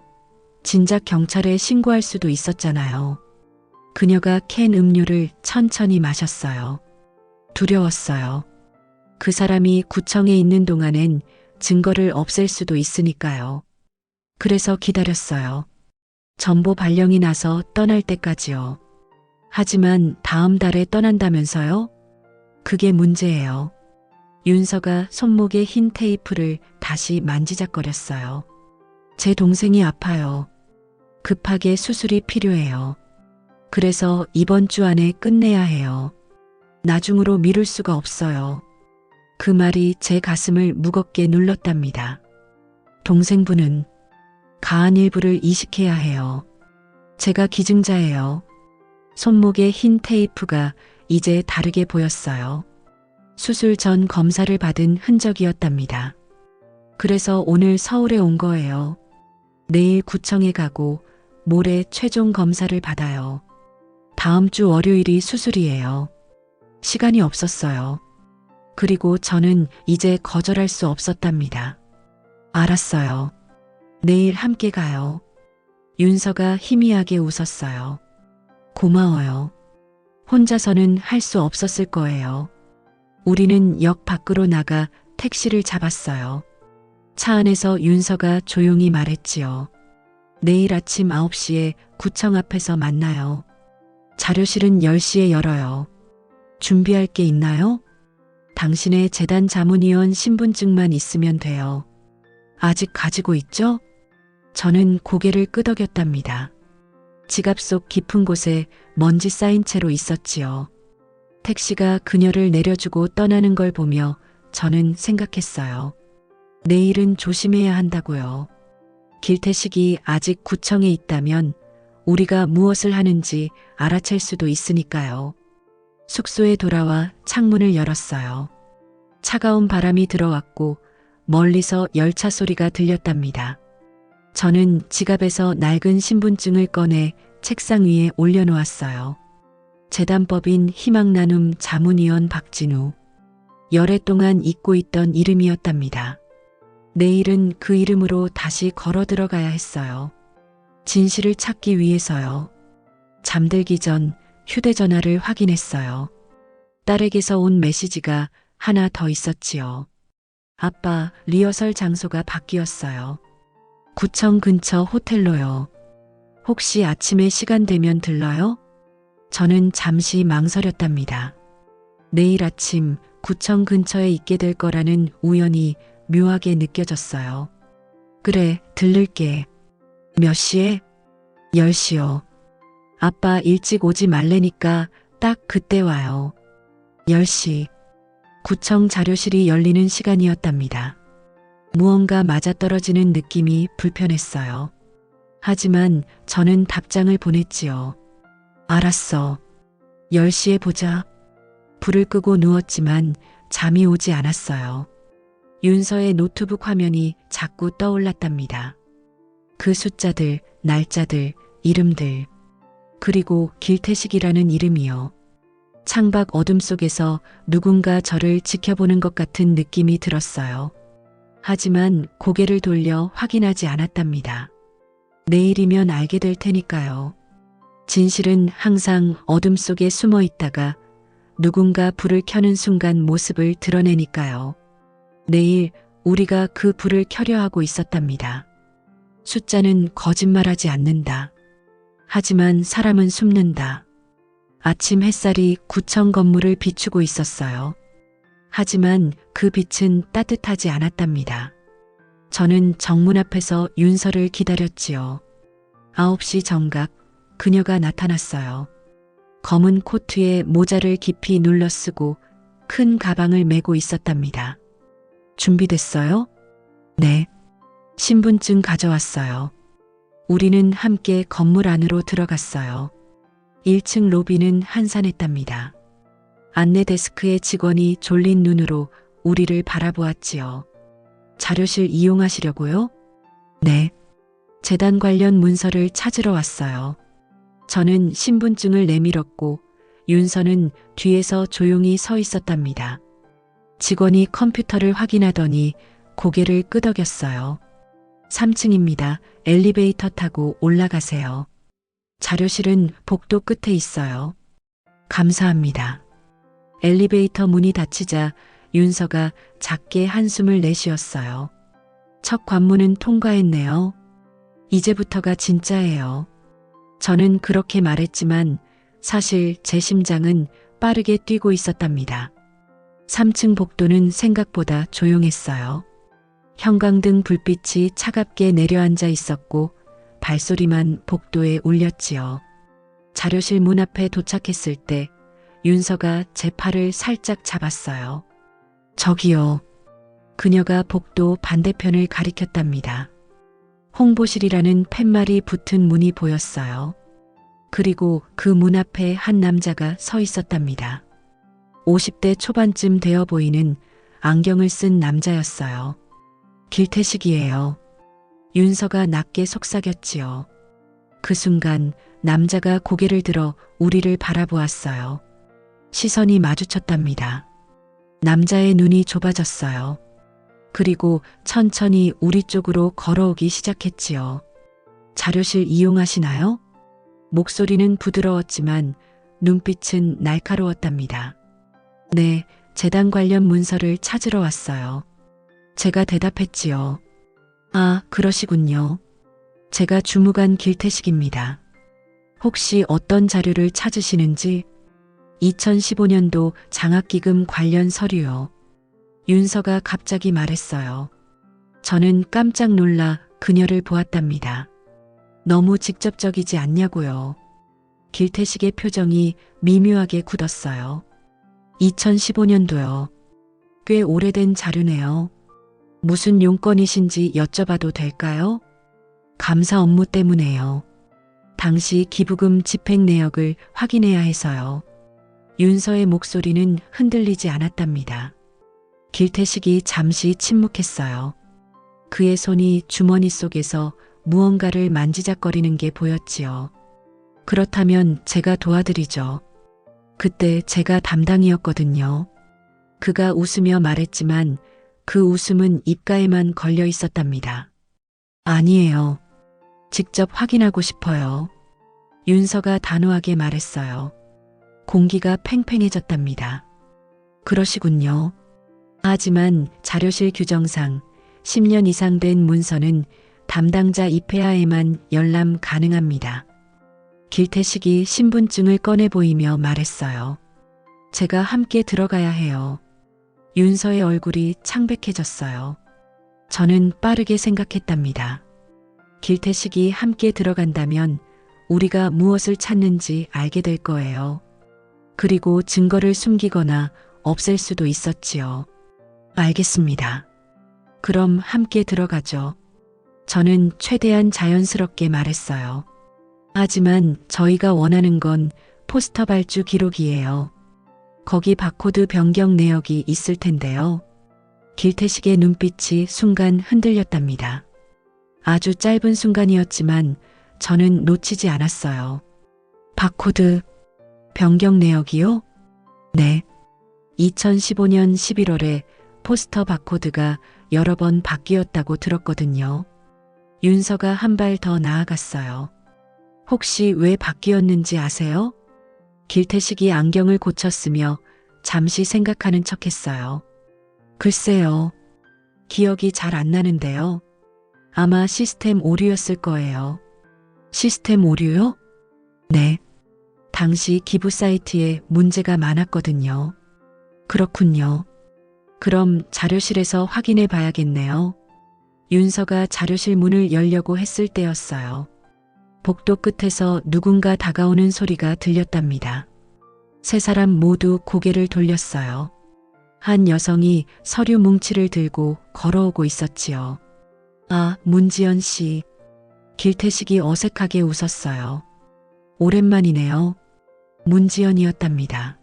진작 경찰에 신고할 수도 있었잖아요. 그녀가 캔 음료를 천천히 마셨어요. 두려웠어요. 그 사람이 구청에 있는 동안엔 증거를 없앨 수도 있으니까요. 그래서 기다렸어요. 전보 발령이 나서 떠날 때까지요. 하지만 다음 달에 떠난다면서요? 그게 문제예요. 윤서가 손목에 흰 테이프를 다시 만지작거렸어요. 제 동생이 아파요. 급하게 수술이 필요해요. 그래서 이번 주 안에 끝내야 해요. 나중으로 미룰 수가 없어요. 그 말이 제 가슴을 무겁게 눌렀답니다. 동생분은 가한 일부를 이식해야 해요. 제가 기증자예요. 손목에 흰 테이프가 이제 다르게 보였어요. 수술 전 검사를 받은 흔적이었답니다. 그래서 오늘 서울에 온 거예요. 내일 구청에 가고 모레 최종 검사를 받아요. 다음 주 월요일이 수술이에요. 시간이 없었어요. 그리고 저는 이제 거절할 수 없었답니다. 알았어요. 내일 함께 가요. 윤서가 희미하게 웃었어요. 고마워요. 혼자서는 할 수 없었을 거예요. 우리는 역 밖으로 나가 택시를 잡았어요. 차 안에서 윤서가 조용히 말했지요. 내일 아침 9시에 구청 앞에서 만나요. 자료실은 10시에 열어요. 준비할 게 있나요? 당신의 재단 자문위원 신분증만 있으면 돼요. 아직 가지고 있죠? 저는 고개를 끄덕였답니다. 지갑 속 깊은 곳에 먼지 쌓인 채로 있었지요. 택시가 그녀를 내려주고 떠나는 걸 보며 저는 생각했어요. 내일은 조심해야 한다고요. 길태식이 아직 구청에 있다면 우리가 무엇을 하는지 알아챌 수도 있으니까요. 숙소에 돌아와 창문을 열었어요. 차가운 바람이 들어왔고 멀리서 열차 소리가 들렸답니다. 저는 지갑에서 낡은 신분증을 꺼내 책상 위에 올려놓았어요. 재단법인 희망나눔 자문위원 박진우. 열해 동안 잊고 있던 이름이었답니다. 내일은 그 이름으로 다시 걸어 들어가야 했어요. 진실을 찾기 위해서요. 잠들기 전 휴대전화를 확인했어요. 딸에게서 온 메시지가 하나 더 있었지요. 아빠, 리허설 장소가 바뀌었어요. 구청 근처 호텔로요. 혹시 아침에 시간 되면 들러요? 저는 잠시 망설였답니다. 내일 아침 구청 근처에 있게 될 거라는 우연이 묘하게 느껴졌어요. 그래, 들를게. 몇 시에? 10시요. 아빠 일찍 오지 말래니까 딱 그때 와요. 10시. 구청 자료실이 열리는 시간이었답니다. 무언가 맞아떨어지는 느낌이 불편했어요. 하지만 저는 답장을 보냈지요. 알았어. 10시에 보자. 불을 끄고 누웠지만 잠이 오지 않았어요. 윤서의 노트북 화면이 자꾸 떠올랐답니다. 그 숫자들, 날짜들, 이름들. 그리고 길태식이라는 이름이요. 창밖 어둠 속에서 누군가 저를 지켜보는 것 같은 느낌이 들었어요. 하지만 고개를 돌려 확인하지 않았답니다. 내일이면 알게 될 테니까요. 진실은 항상 어둠 속에 숨어 있다가 누군가 불을 켜는 순간 모습을 드러내니까요. 내일 우리가 그 불을 켜려 하고 있었답니다. 숫자는 거짓말하지 않는다. 하지만 사람은 숨는다. 아침 햇살이 구청 건물을 비추고 있었어요. 하지만 그 빛은 따뜻하지 않았답니다. 저는 정문 앞에서 윤서를 기다렸지요. 9시 정각 그녀가 나타났어요. 검은 코트에 모자를 깊이 눌러쓰고 큰 가방을 메고 있었답니다. 준비됐어요? 네. 신분증 가져왔어요. 우리는 함께 건물 안으로 들어갔어요. 1층 로비는 한산했답니다. 안내 데스크의 직원이 졸린 눈으로 우리를 바라보았지요. 자료실 이용하시려고요? 네. 재단 관련 문서를 찾으러 왔어요. 저는 신분증을 내밀었고 윤서는 뒤에서 조용히 서 있었답니다. 직원이 컴퓨터를 확인하더니 고개를 끄덕였어요. 3층입니다. 엘리베이터 타고 올라가세요. 자료실은 복도 끝에 있어요. 감사합니다. 엘리베이터 문이 닫히자 윤서가 작게 한숨을 내쉬었어요. 첫 관문은 통과했네요. 이제부터가 진짜예요. 저는 그렇게 말했지만 사실 제 심장은 빠르게 뛰고 있었답니다. 3층 복도는 생각보다 조용했어요. 형광등 불빛이 차갑게 내려앉아 있었고 발소리만 복도에 울렸지요. 자료실 문 앞에 도착했을 때 윤서가 제 팔을 살짝 잡았어요. 저기요. 그녀가 복도 반대편을 가리켰답니다. 홍보실이라는 팻말이 붙은 문이 보였어요. 그리고 그 문 앞에 한 남자가 서 있었답니다. 50대 초반쯤 되어 보이는 안경을 쓴 남자였어요. 길태식이에요. 윤서가 낮게 속삭였지요. 그 순간 남자가 고개를 들어 우리를 바라보았어요. 시선이 마주쳤답니다. 남자의 눈이 좁아졌어요. 그리고 천천히 우리 쪽으로 걸어오기 시작했지요. 자료실 이용하시나요? 목소리는 부드러웠지만 눈빛은 날카로웠답니다. 네, 재단 관련 문서를 찾으러 왔어요. 제가 대답했지요. 아, 그러시군요. 제가 주무관 길태식입니다. 혹시 어떤 자료를 찾으시는지? 2015년도 장학기금 관련 서류요. 윤서가 갑자기 말했어요. 저는 깜짝 놀라 그녀를 보았답니다. 너무 직접적이지 않냐고요. 길태식의 표정이 미묘하게 굳었어요. 2015년도요. 꽤 오래된 자료네요. 무슨 용건이신지 여쭤봐도 될까요? 감사 업무 때문에요. 당시 기부금 집행 내역을 확인해야 해서요. 윤서의 목소리는 흔들리지 않았답니다. 길태식이 잠시 침묵했어요. 그의 손이 주머니 속에서 무언가를 만지작거리는 게 보였지요. 그렇다면 제가 도와드리죠. 그때 제가 담당이었거든요. 그가 웃으며 말했지만 그 웃음은 입가에만 걸려 있었답니다. 아니에요. 직접 확인하고 싶어요. 윤서가 단호하게 말했어요. 공기가 팽팽해졌답니다. 그러시군요. 하지만 자료실 규정상 10년 이상 된 문서는 담당자 입회하에만 열람 가능합니다. 길태식이 신분증을 꺼내 보이며 말했어요. 제가 함께 들어가야 해요. 윤서의 얼굴이 창백해졌어요. 저는 빠르게 생각했답니다. 길태식이 함께 들어간다면 우리가 무엇을 찾는지 알게 될 거예요. 그리고 증거를 숨기거나 없앨 수도 있었지요. 알겠습니다. 그럼 함께 들어가죠. 저는 최대한 자연스럽게 말했어요. 하지만 저희가 원하는 건 포스터 발주 기록이에요. 거기 바코드 변경 내역이 있을 텐데요. 길태식의 눈빛이 순간 흔들렸답니다. 아주 짧은 순간이었지만 저는 놓치지 않았어요. 바코드 변경 내역이요? 네. 2015년 11월에 포스터 바코드가 여러 번 바뀌었다고 들었거든요. 윤서가 한 발 더 나아갔어요. 혹시 왜 바뀌었는지 아세요? 길태식이 안경을 고쳤으며 잠시 생각하는 척했어요. 글쎄요. 기억이 잘 안 나는데요. 아마 시스템 오류였을 거예요. 시스템 오류요? 네. 당시 기부 사이트에 문제가 많았거든요. 그렇군요. 그럼 자료실에서 확인해 봐야겠네요. 윤서가 자료실 문을 열려고 했을 때였어요. 복도 끝에서 누군가 다가오는 소리가 들렸답니다. 세 사람 모두 고개를 돌렸어요. 한 여성이 서류 뭉치를 들고 걸어오고 있었지요. 아, 문지연 씨. 길태식이 어색하게 웃었어요. 오랜만이네요. 문지연이었답니다.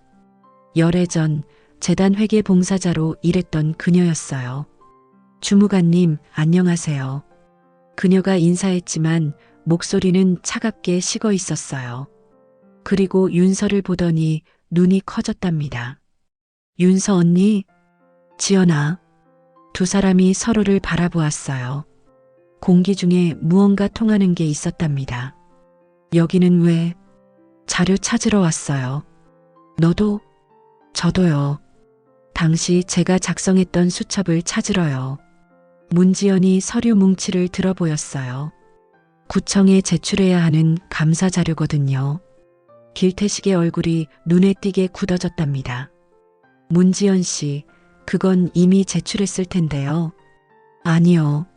열애 전 재단 회계 봉사자로 일했던 그녀였어요. 주무관님, 안녕하세요. 그녀가 인사했지만 목소리는 차갑게 식어 있었어요. 그리고 윤서를 보더니 눈이 커졌답니다. 윤서 언니? 지연아. 두 사람이 서로를 바라보았어요. 공기 중에 무언가 통하는 게 있었답니다. 여기는 왜? 자료 찾으러 왔어요. 너도? 저도요. 당시 제가 작성했던 수첩을 찾으러요. 문지연이 서류 뭉치를 들어 보였어요. 구청에 제출해야 하는 감사 자료거든요. 길태식의 얼굴이 눈에 띄게 굳어졌답니다. 문지연 씨, 그건 이미 제출했을 텐데요. 아니요.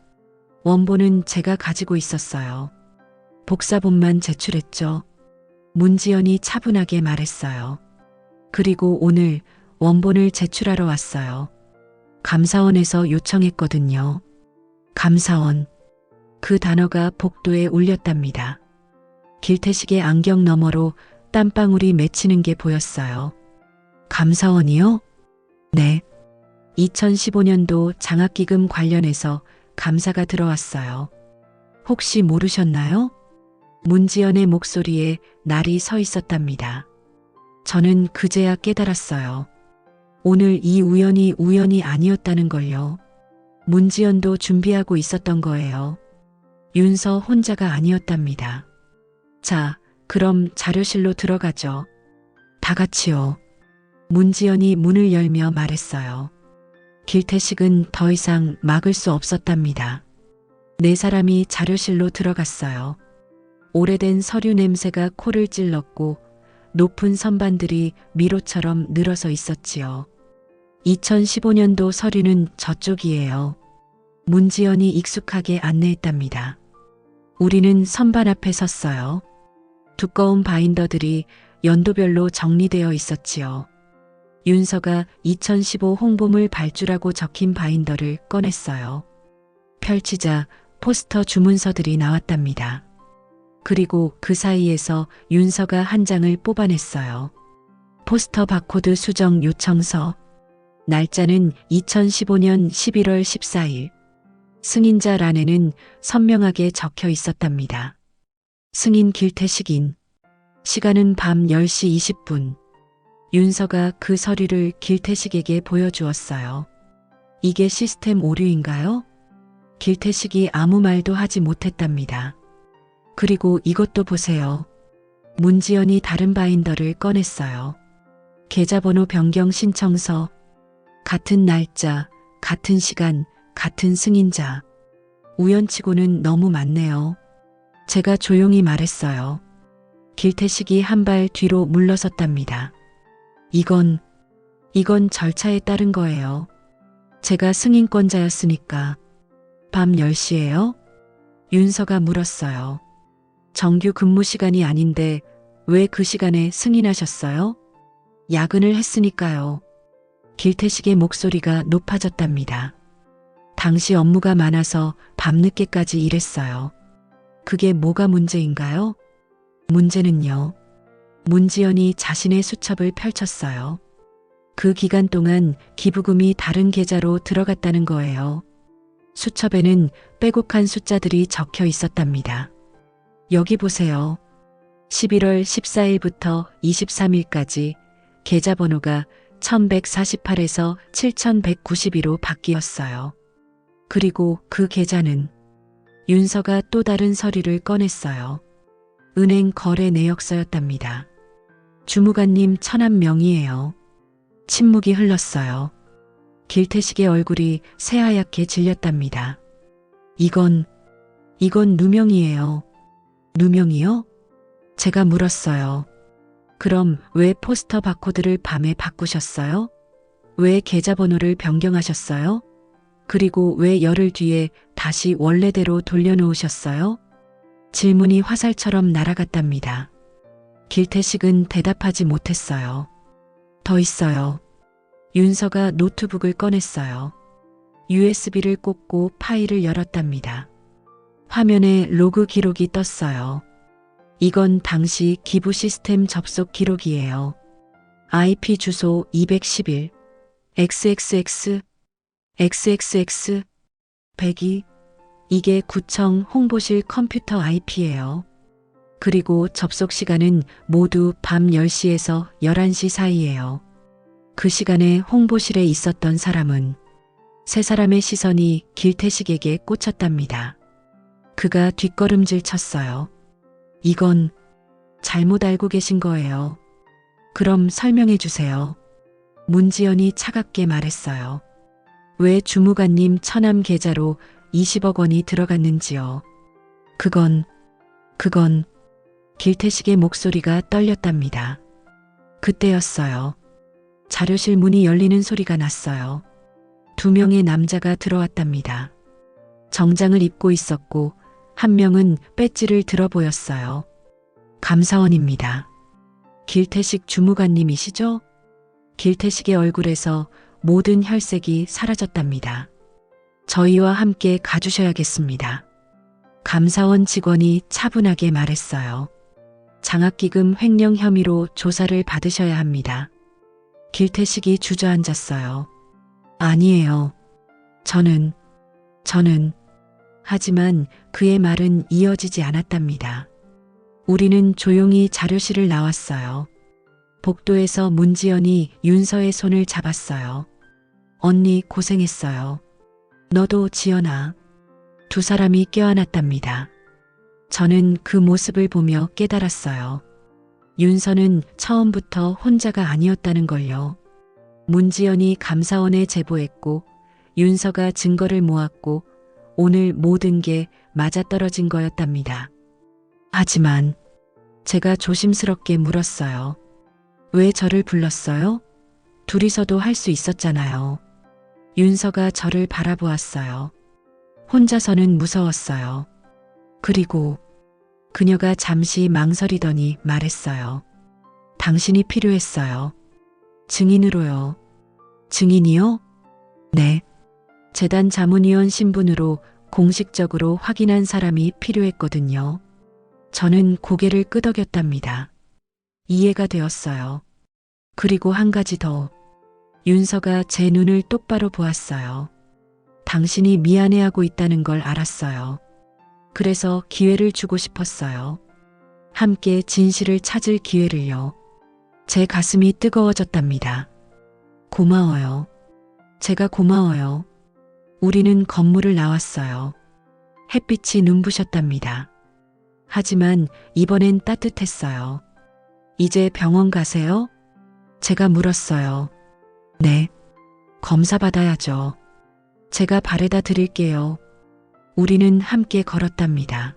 원본은 제가 가지고 있었어요. 복사본만 제출했죠. 문지연이 차분하게 말했어요. 그리고 오늘 원본을 제출하러 왔어요. 감사원에서 요청했거든요. 감사원. 그 단어가 복도에 울렸답니다. 길태식의 안경 너머로 땀방울이 맺히는 게 보였어요. 감사원이요? 네. 2015년도 장학기금 관련해서 감사가 들어왔어요. 혹시 모르셨나요? 문지연의 목소리에 날이 서 있었답니다. 저는 그제야 깨달았어요. 오늘 이 우연이 아니었다는 걸요. 문지연도 준비하고 있었던 거예요. 윤서 혼자가 아니었답니다. 자, 그럼 자료실로 들어가죠. 다 같이요. 문지연이 문을 열며 말했어요. 길태식은 더 이상 막을 수 없었답니다. 네 사람이 자료실로 들어갔어요. 오래된 서류 냄새가 코를 찔렀고 높은 선반들이 미로처럼 늘어서 있었지요. 2015년도 서류는 저쪽이에요. 문지연이 익숙하게 안내했답니다. 우리는 선반 앞에 섰어요. 두꺼운 바인더들이 연도별로 정리되어 있었지요. 윤서가 2015 홍보물 발주라고 적힌 바인더를 꺼냈어요. 펼치자 포스터 주문서들이 나왔답니다. 그리고 그 사이에서 윤서가 한 장을 뽑아냈어요. 포스터 바코드 수정 요청서. 날짜는 2015년 11월 14일. 승인자란에는 선명하게 적혀 있었답니다. 승인 길태식인. 시간은 밤 10시 20분. 윤서가 그 서류를 길태식에게 보여주었어요. 이게 시스템 오류인가요? 길태식이 아무 말도 하지 못했답니다. 그리고 이것도 보세요. 문지연이 다른 바인더를 꺼냈어요. 계좌번호 변경 신청서. 같은 날짜, 같은 시간, 같은 승인자. 우연치고는 너무 많네요. 제가 조용히 말했어요. 길태식이 한 발 뒤로 물러섰답니다. 이건 절차에 따른 거예요. 제가 승인권자였으니까. 밤 10시예요? 윤서가 물었어요. 정규 근무 시간이 아닌데 왜 그 시간에 승인하셨어요? 야근을 했으니까요. 길태식의 목소리가 높아졌답니다. 당시 업무가 많아서 밤늦게까지 일했어요. 그게 뭐가 문제인가요? 문제는요. 문지연이 자신의 수첩을 펼쳤어요. 그 기간 동안 기부금이 다른 계좌로 들어갔다는 거예요. 수첩에는 빼곡한 숫자들이 적혀 있었답니다. 여기 보세요. 11월 14일부터 23일까지 계좌번호가 1148에서 7192로 바뀌었어요. 그리고 그 계좌는 윤서가 또 다른 서류를 꺼냈어요. 은행 거래 내역서였답니다. 주무관님 천암 명의예요. 침묵이 흘렀어요. 길태식의 얼굴이 새하얗게 질렸답니다. 이건 누명이에요. 누명이요? 제가 물었어요. 그럼 왜 포스터 바코드를 밤에 바꾸셨어요? 왜 계좌번호를 변경하셨어요? 그리고 왜 열흘 뒤에 다시 원래대로 돌려놓으셨어요? 질문이 화살처럼 날아갔답니다. 길태식은 대답하지 못했어요. 더 있어요. 윤서가 노트북을 꺼냈어요. USB를 꽂고 파일을 열었답니다. 화면에 로그 기록이 떴어요. 이건 당시 기부 시스템 접속 기록이에요. IP 주소 211, XXX, XXX, 102. 이게 구청 홍보실 컴퓨터 IP예요. 그리고 접속 시간은 모두 밤 10시에서 11시 사이예요. 그 시간에 홍보실에 있었던 사람은 세 사람의 시선이 길태식에게 꽂혔답니다. 그가 뒷걸음질 쳤어요. 이건 잘못 알고 계신 거예요. 그럼 설명해 주세요. 문지연이 차갑게 말했어요. 왜 주무관님 천암 계좌로 20억 원이 들어갔는지요. 그건 길태식의 목소리가 떨렸답니다. 그때였어요. 자료실 문이 열리는 소리가 났어요. 2명의 남자가 들어왔답니다. 정장을 입고 있었고 한 명은 배지를 들어 보였어요. 감사원입니다. 길태식 주무관님이시죠? 길태식의 얼굴에서 모든 혈색이 사라졌답니다. 저희와 함께 가주셔야겠습니다. 감사원 직원이 차분하게 말했어요. 장학기금 횡령 혐의로 조사를 받으셔야 합니다. 길태식이 주저앉았어요. 아니에요. 저는 하지만 그의 말은 이어지지 않았답니다. 우리는 조용히 자료실을 나왔어요. 복도에서 문지연이 윤서의 손을 잡았어요. 언니 고생했어요. 너도 지연아. 두 사람이 껴안았답니다. 저는 그 모습을 보며 깨달았어요. 윤서는 처음부터 혼자가 아니었다는 걸요. 문지연이 감사원에 제보했고 윤서가 증거를 모았고 오늘 모든 게 맞아떨어진 거였답니다. 하지만 제가 조심스럽게 물었어요. 왜 저를 불렀어요? 둘이서도 할 수 있었잖아요. 윤서가 저를 바라보았어요. 혼자서는 무서웠어요. 그리고 그녀가 잠시 망설이더니 말했어요. 당신이 필요했어요. 증인으로요. 증인이요? 네. 재단 자문위원 신분으로 공식적으로 확인한 사람이 필요했거든요. 저는 고개를 끄덕였답니다. 이해가 되었어요. 그리고 한 가지 더. 윤서가 제 눈을 똑바로 보았어요. 당신이 미안해하고 있다는 걸 알았어요. 그래서 기회를 주고 싶었어요. 함께 진실을 찾을 기회를요. 제 가슴이 뜨거워졌답니다. 고마워요. 제가 고마워요. 우리는 건물을 나왔어요. 햇빛이 눈부셨답니다. 하지만 이번엔 따뜻했어요. 이제 병원 가세요? 제가 물었어요. 네. 검사 받아야죠. 제가 바래다 드릴게요. 우리는 함께 걸었답니다.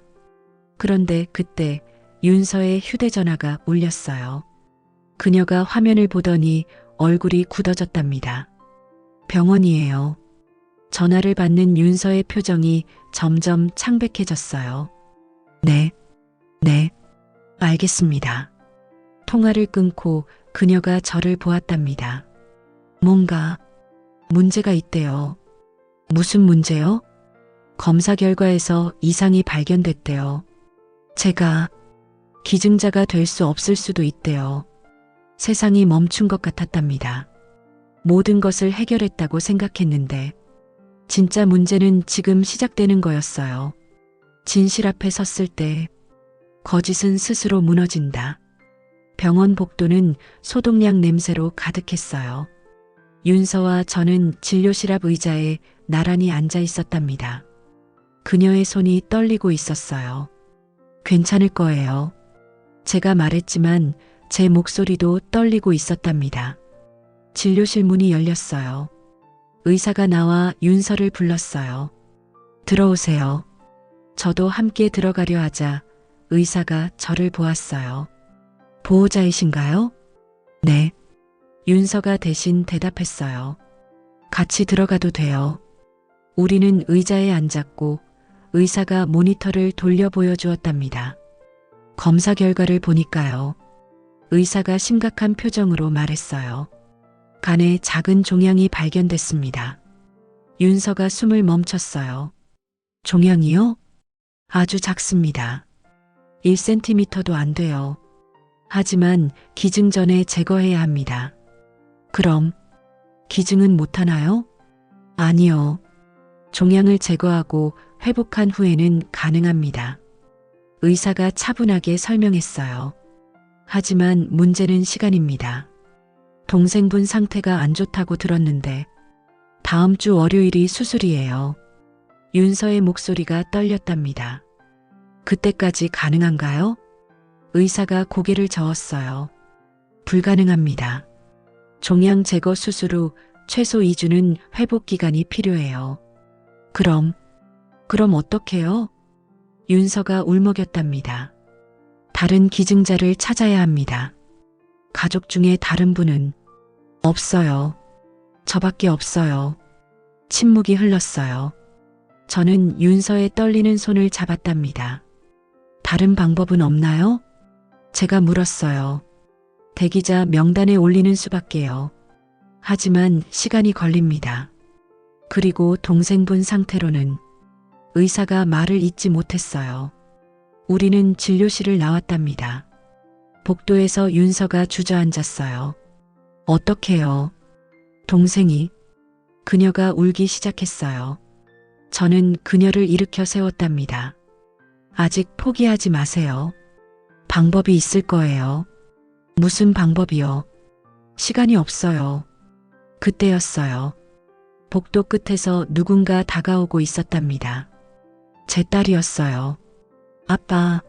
그런데 그때 윤서의 휴대전화가 울렸어요. 그녀가 화면을 보더니 얼굴이 굳어졌답니다. 병원이에요. 전화를 받는 윤서의 표정이 점점 창백해졌어요. 네, 알겠습니다. 통화를 끊고 그녀가 저를 보았답니다. 뭔가 문제가 있대요. 무슨 문제요? 검사 결과에서 이상이 발견됐대요. 제가 기증자가 될 수 없을 수도 있대요. 세상이 멈춘 것 같았답니다. 모든 것을 해결했다고 생각했는데 진짜 문제는 지금 시작되는 거였어요. 진실 앞에 섰을 때 거짓은 스스로 무너진다. 병원 복도는 소독약 냄새로 가득했어요. 윤서와 저는 진료실 앞 의자에 나란히 앉아 있었답니다. 그녀의 손이 떨리고 있었어요. 괜찮을 거예요. 제가 말했지만 제 목소리도 떨리고 있었답니다. 진료실 문이 열렸어요. 의사가 나와 윤서를 불렀어요. 들어오세요. 저도 함께 들어가려 하자 의사가 저를 보았어요. 보호자이신가요? 네. 윤서가 대신 대답했어요. 같이 들어가도 돼요. 우리는 의자에 앉았고 의사가 모니터를 돌려 보여주었답니다. 검사 결과를 보니까요. 의사가 심각한 표정으로 말했어요. 간에 작은 종양이 발견됐습니다. 윤서가 숨을 멈췄어요. 종양이요? 아주 작습니다. 1cm도 안 돼요. 하지만 기증 전에 제거해야 합니다. 그럼 기증은 못하나요? 아니요. 종양을 제거하고 회복한 후에는 가능합니다. 의사가 차분하게 설명했어요. 하지만 문제는 시간입니다. 동생분 상태가 안 좋다고 들었는데 다음 주 월요일이 수술이에요. 윤서의 목소리가 떨렸답니다. 그때까지 가능한가요? 의사가 고개를 저었어요. 불가능합니다. 종양 제거 수술 후 최소 2주는 회복 기간이 필요해요. 그럼 어떡해요? 윤서가 울먹였답니다. 다른 기증자를 찾아야 합니다. 가족 중에 다른 분은 없어요. 저밖에 없어요. 침묵이 흘렀어요. 저는 윤서의 떨리는 손을 잡았답니다. 다른 방법은 없나요? 제가 물었어요. 대기자 명단에 올리는 수밖에요. 하지만 시간이 걸립니다. 그리고 동생분 상태로는 의사가 말을 잇지 못했어요. 우리는 진료실을 나왔답니다. 복도에서 윤서가 주저앉았어요. 어떡해요? 동생이. 그녀가 울기 시작했어요. 저는 그녀를 일으켜 세웠답니다. 아직 포기하지 마세요. 방법이 있을 거예요. 무슨 방법이요? 시간이 없어요. 그때였어요. 복도 끝에서 누군가 다가오고 있었답니다. 제 딸이었어요. 아빠.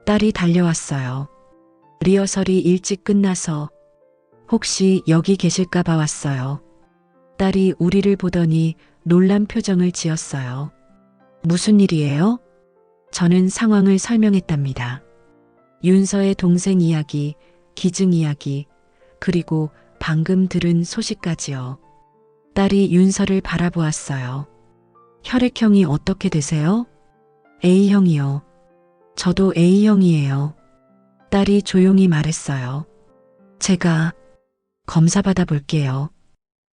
딸이 달려왔어요. 리허설이 일찍 끝나서 혹시 여기 계실까 봐 왔어요. 딸이 우리를 보더니 놀란 표정을 지었어요. 무슨 일이에요? 저는 상황을 설명했답니다. 윤서의 동생 이야기, 기증 이야기, 그리고 방금 들은 소식까지요. 딸이 윤서를 바라보았어요. 혈액형이 어떻게 되세요? A형이요. 저도 A형이에요. 딸이 조용히 말했어요. 제가 검사 받아볼게요.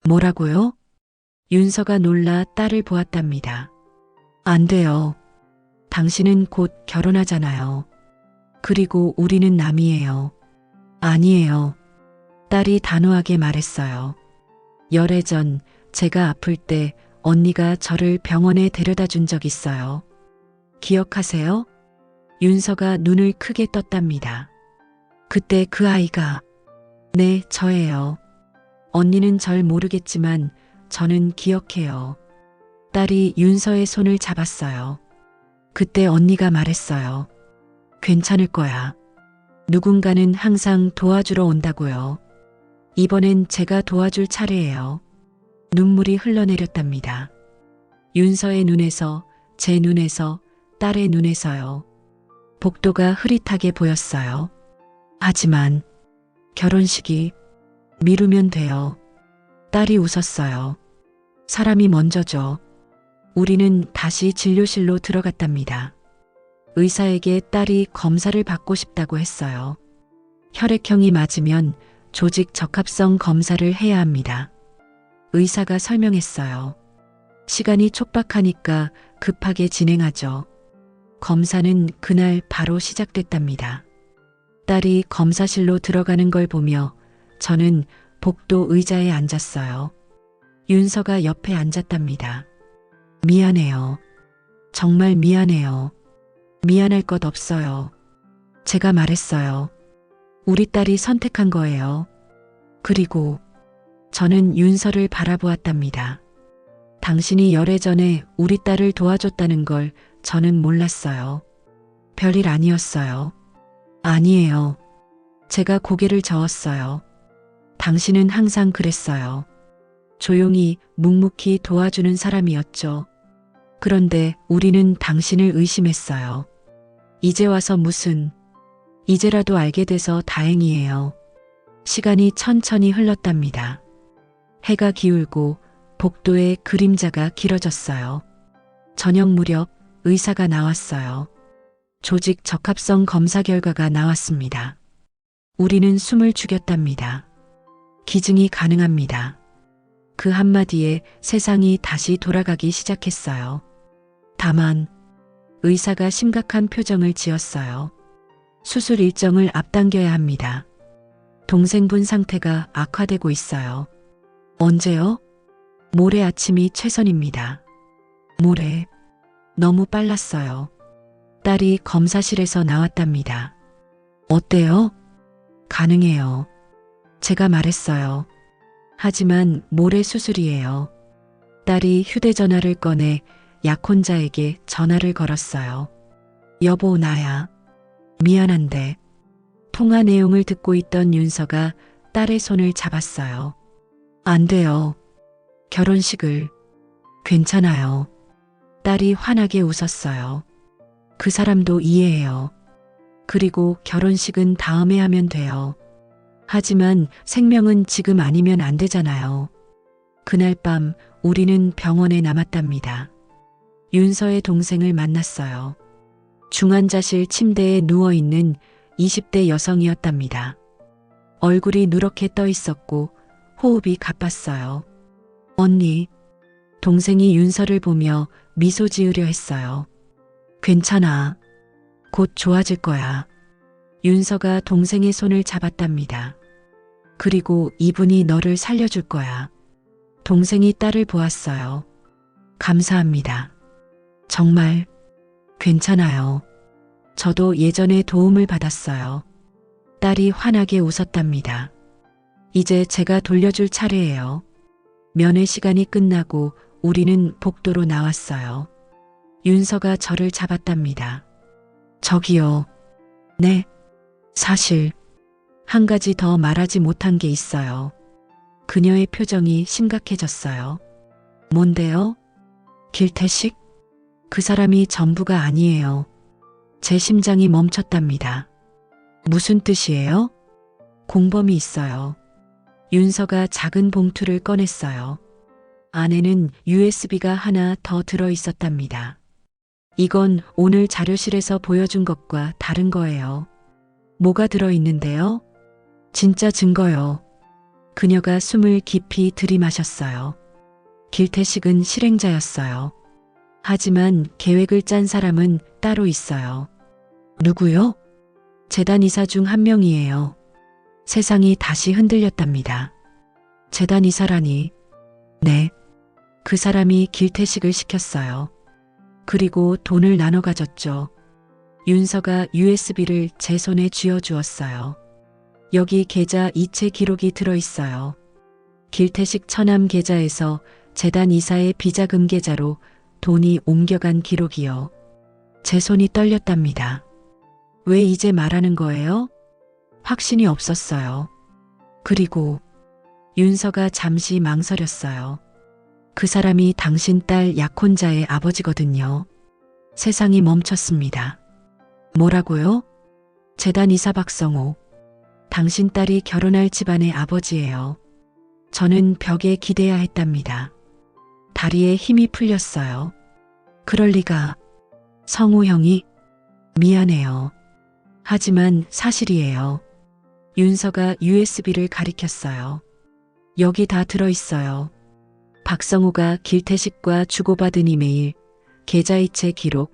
뭐라고요? 윤서가 놀라 딸을 보았답니다. 안 돼요. 당신은 곧 결혼하잖아요. 그리고 우리는 남이에요. 아니에요. 딸이 단호하게 말했어요. 열애 전 제가 아플 때 언니가 저를 병원에 데려다 준 적 있어요. 기억하세요? 윤서가 눈을 크게 떴답니다. 그때 그 아이가 네, 저예요. 언니는 절 모르겠지만 저는 기억해요. 딸이 윤서의 손을 잡았어요. 그때 언니가 말했어요. 괜찮을 거야. 누군가는 항상 도와주러 온다고요. 이번엔 제가 도와줄 차례예요. 눈물이 흘러내렸답니다. 윤서의 눈에서, 제 눈에서, 딸의 눈에서요. 복도가 흐릿하게 보였어요. 하지만 결혼식이 미루면 돼요. 딸이 웃었어요. 사람이 먼저죠. 우리는 다시 진료실로 들어갔답니다. 의사에게 딸이 검사를 받고 싶다고 했어요. 혈액형이 맞으면 조직 적합성 검사를 해야 합니다. 의사가 설명했어요. 시간이 촉박하니까 급하게 진행하죠. 검사는 그날 바로 시작됐답니다. 딸이 검사실로 들어가는 걸 보며 저는 복도 의자에 앉았어요. 윤서가 옆에 앉았답니다. 미안해요. 정말 미안해요. 미안할 것 없어요. 제가 말했어요. 우리 딸이 선택한 거예요. 그리고 저는 윤서를 바라보았답니다. 당신이 열애 전에 우리 딸을 도와줬다는 걸 저는 몰랐어요. 별일 아니었어요. 아니에요. 제가 고개를 저었어요. 당신은 항상 그랬어요. 조용히 묵묵히 도와주는 사람이었죠. 그런데 우리는 당신을 의심했어요. 이제 와서 무슨, 이제라도 알게 돼서 다행이에요. 시간이 천천히 흘렀답니다. 해가 기울고 복도의 그림자가 길어졌어요. 저녁 무렵 의사가 나왔어요. 조직 적합성 검사 결과가 나왔습니다. 우리는 숨을 죽였답니다. 기증이 가능합니다. 그 한마디에 세상이 다시 돌아가기 시작했어요. 다만 의사가 심각한 표정을 지었어요. 수술 일정을 앞당겨야 합니다. 동생분 상태가 악화되고 있어요. 언제요? 모레 아침이 최선입니다. 모레. 너무 빨랐어요. 딸이 검사실에서 나왔답니다. 어때요? 가능해요. 제가 말했어요. 하지만 모레 수술이에요. 딸이 휴대전화를 꺼내 약혼자에게 전화를 걸었어요. 여보, 나야. 미안한데. 통화 내용을 듣고 있던 윤서가 딸의 손을 잡았어요. 안 돼요. 결혼식을. 괜찮아요. 딸이 환하게 웃었어요. 그 사람도 이해해요. 그리고 결혼식은 다음에 하면 돼요. 하지만 생명은 지금 아니면 안 되잖아요. 그날 밤 우리는 병원에 남았답니다. 윤서의 동생을 만났어요. 중환자실 침대에 누워있는 20대 여성이었답니다. 얼굴이 누렇게 떠 있었고 호흡이 가빴어요. 언니, 동생이 윤서를 보며 미소 지으려 했어요. 괜찮아. 곧 좋아질 거야. 윤서가 동생의 손을 잡았답니다. 그리고 이분이 너를 살려줄 거야. 동생이 딸을 보았어요. 감사합니다. 정말 괜찮아요. 저도 예전에 도움을 받았어요. 딸이 환하게 웃었답니다. 이제 제가 돌려줄 차례예요. 면회 시간이 끝나고 우리는 복도로 나왔어요. 윤서가 저를 잡았답니다. 저기요. 네. 사실 한 가지 더 말하지 못한 게 있어요. 그녀의 표정이 심각해졌어요. 뭔데요? 길태식? 그 사람이 전부가 아니에요. 제 심장이 멈췄답니다. 무슨 뜻이에요? 공범이 있어요. 윤서가 작은 봉투를 꺼냈어요. 안에는 USB가 하나 더 들어 있었답니다. 이건 오늘 자료실에서 보여준 것과 다른 거예요. 뭐가 들어 있는데요? 진짜 증거요. 그녀가 숨을 깊이 들이마셨어요. 길태식은 실행자였어요. 하지만 계획을 짠 사람은 따로 있어요. 누구요? 재단 이사 중 한 명이에요. 세상이 다시 흔들렸답니다. 재단 이사라니. 네. 그 사람이 길태식을 시켰어요. 그리고 돈을 나눠 가졌죠. 윤서가 USB를 제 손에 쥐어주었어요. 여기 계좌 이체 기록이 들어있어요. 길태식 처남 계좌에서 재단 이사의 비자금 계좌로 돈이 옮겨간 기록이요. 제 손이 떨렸답니다. 왜 이제 말하는 거예요? 확신이 없었어요. 그리고 윤서가 잠시 망설였어요. 그 사람이 당신 딸 약혼자의 아버지거든요. 세상이 멈췄습니다. 뭐라고요? 재단 이사 박성호. 당신 딸이 결혼할 집안의 아버지예요. 저는 벽에 기대야 했답니다. 다리에 힘이 풀렸어요. 그럴 리가. 성우 형이. 미안해요. 하지만 사실이에요. 윤서가 USB를 가리켰어요. 여기 다 들어있어요. 박성호가 길태식과 주고받은 이메일, 계좌이체 기록,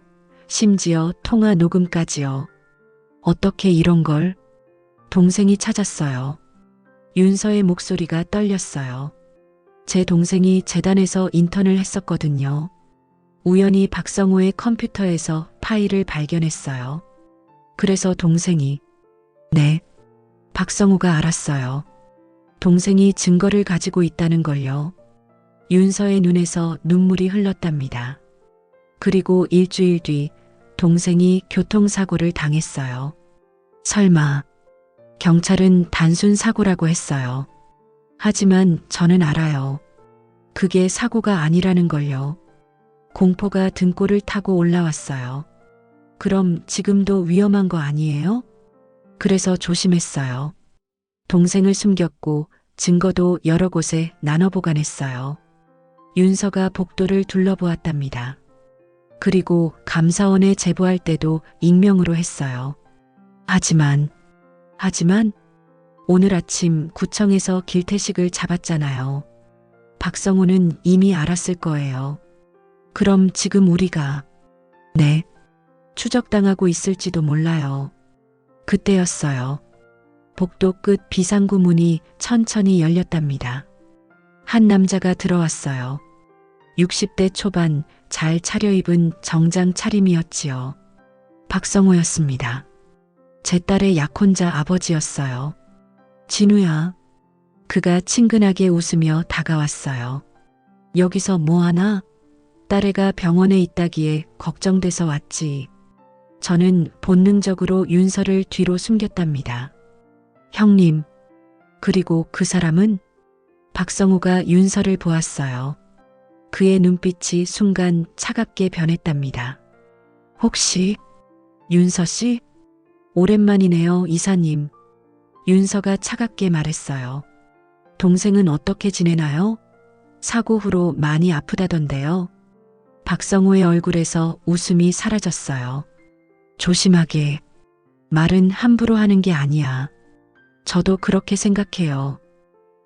심지어 통화 녹음까지요. 어떻게 이런 걸? 동생이 찾았어요. 윤서의 목소리가 떨렸어요. 제 동생이 재단에서 인턴을 했었거든요. 우연히 박성호의 컴퓨터에서 파일을 발견했어요. 그래서 동생이. 네. 박성호가 알았어요. 동생이 증거를 가지고 있다는 걸요. 윤서의 눈에서 눈물이 흘렀답니다. 그리고 일주일 뒤 동생이 교통사고를 당했어요. 설마 경찰은 단순 사고라고 했어요. 하지만 저는 알아요. 그게 사고가 아니라는 걸요. 공포가 등골을 타고 올라왔어요. 그럼 지금도 위험한 거 아니에요? 그래서 조심했어요. 동생을 숨겼고 증거도 여러 곳에 나눠 보관했어요. 윤서가 복도를 둘러보았답니다. 그리고 감사원에 제보할 때도 익명으로 했어요. 하지만 오늘 아침 구청에서 길태식을 잡았잖아요. 박성호는 이미 알았을 거예요. 그럼 지금 우리가 추적당하고 있을지도 몰라요. 그때였어요. 복도 끝 비상구 문이 천천히 열렸답니다. 한 남자가 들어왔어요. 60대 초반 잘 차려입은 정장 차림이었지요. 박성호였습니다. 제 딸의 약혼자 아버지였어요. 진우야. 그가 친근하게 웃으며 다가왔어요. 여기서 뭐하나? 딸애가 병원에 있다기에 걱정돼서 왔지. 저는 본능적으로 윤서를 뒤로 숨겼답니다. 형님. 그리고 그 사람은? 박성호가 윤서를 보았어요. 그의 눈빛이 순간 차갑게 변했답니다. 혹시 윤서 씨? 오랜만이네요, 이사님. 윤서가 차갑게 말했어요. 동생은 어떻게 지내나요? 사고 후로 많이 아프다던데요. 박성호의 얼굴에서 웃음이 사라졌어요. 조심하게. 말은 함부로 하는 게 아니야. 저도 그렇게 생각해요.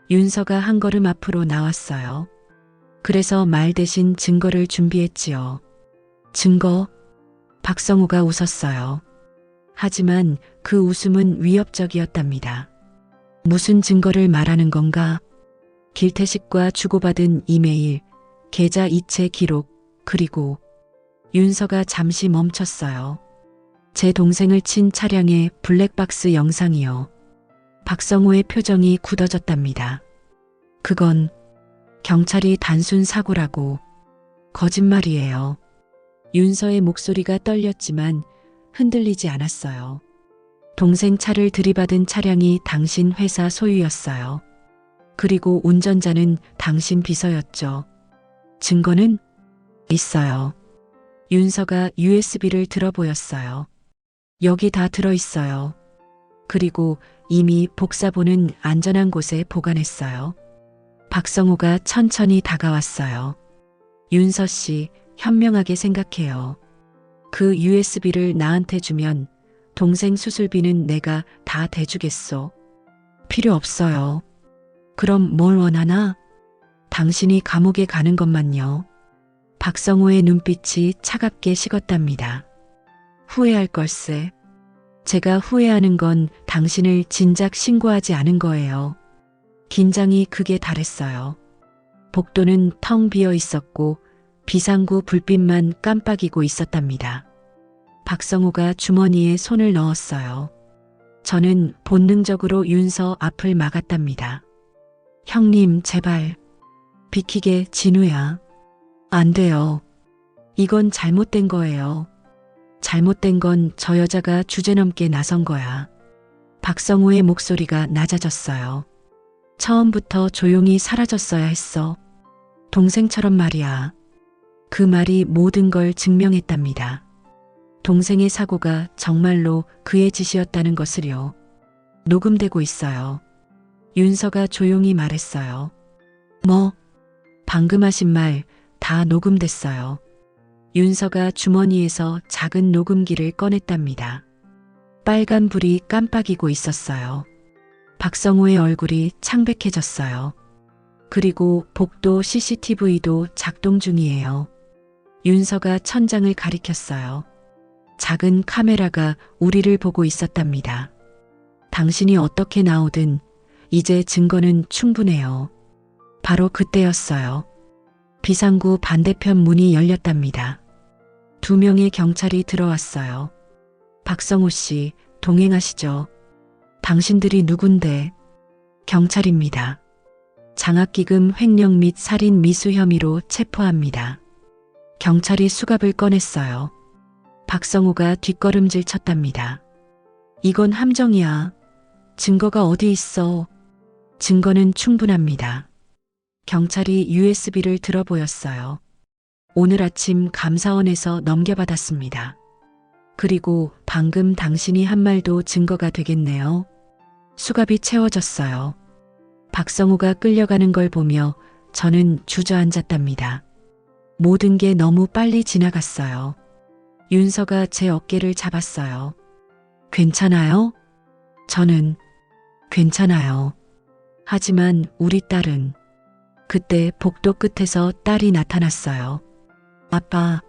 윤서가 한 걸음 앞으로 나왔어요. 그래서 말 대신 증거를 준비했지요. 증거? 박성호가 웃었어요. 하지만 그 웃음은 위협적이었답니다. 무슨 증거를 말하는 건가? 길태식과 주고받은 이메일, 계좌 이체 기록, 그리고 윤서가 잠시 멈췄어요. 제 동생을 친 차량의 블랙박스 영상이요. 박성호의 표정이 굳어졌답니다. 그건 경찰이 단순 사고라고. 거짓말이에요. 윤서의 목소리가 떨렸지만 흔들리지 않았어요. 동생 차를 들이받은 차량이 당신 회사 소유였어요. 그리고 운전자는 당신 비서였죠. 증거는 있어요. 윤서가 USB를 들어 보였어요. 여기 다 들어있어요. 그리고 이미 복사본은 안전한 곳에 보관했어요. 박성호가 천천히 다가왔어요. 윤서 씨, 현명하게 생각해요. 그 USB를 나한테 주면 동생 수술비는 내가 다 대주겠소. 필요 없어요. 그럼 뭘 원하나? 당신이 감옥에 가는 것만요. 박성호의 눈빛이 차갑게 식었답니다. 후회할 걸세. 제가 후회하는 건 당신을 진작 신고하지 않은 거예요. 긴장이 극에 달했어요. 복도는 텅 비어 있었고 비상구 불빛만 깜빡이고 있었답니다. 박성호가 주머니에 손을 넣었어요. 저는 본능적으로 윤서 앞을 막았답니다. 형님, 제발. 비키게, 진우야. 안 돼요. 이건 잘못된 거예요. 잘못된 건 저 여자가 주제넘게 나선 거야. 박성호의 목소리가 낮아졌어요. 처음부터 조용히 사라졌어야 했어. 동생처럼 말이야. 그 말이 모든 걸 증명했답니다. 동생의 사고가 정말로 그의 짓이었다는 것을요. 녹음되고 있어요. 윤서가 조용히 말했어요. 방금 하신 말 다 녹음됐어요. 윤서가 주머니에서 작은 녹음기를 꺼냈답니다. 빨간 불이 깜빡이고 있었어요. 박성호의 얼굴이 창백해졌어요. 그리고 복도 CCTV도 작동 중이에요. 윤서가 천장을 가리켰어요. 작은 카메라가 우리를 보고 있었답니다. 당신이 어떻게 나오든 이제 증거는 충분해요. 바로 그때였어요. 비상구 반대편 문이 열렸답니다. 2명의 경찰이 들어왔어요. 박성호 씨, 동행하시죠. 당신들이 누군데? 경찰입니다. 장학기금 횡령 및 살인 미수 혐의로 체포합니다. 경찰이 수갑을 꺼냈어요. 박성호가 뒷걸음질 쳤답니다. 이건 함정이야. 증거가 어디 있어? 증거는 충분합니다. 경찰이 USB를 들어 보였어요. 오늘 아침 감사원에서 넘겨받았습니다. 그리고 방금 당신이 한 말도 증거가 되겠네요. 수갑이 채워졌어요. 박성우가 끌려가는 걸 보며 저는 주저앉았답니다. 모든 게 너무 빨리 지나갔어요. 윤서가 제 어깨를 잡았어요. 괜찮아요? 저는 괜찮아요. 하지만 우리 딸은 그때 복도 끝에서 딸이 나타났어요. 아빠,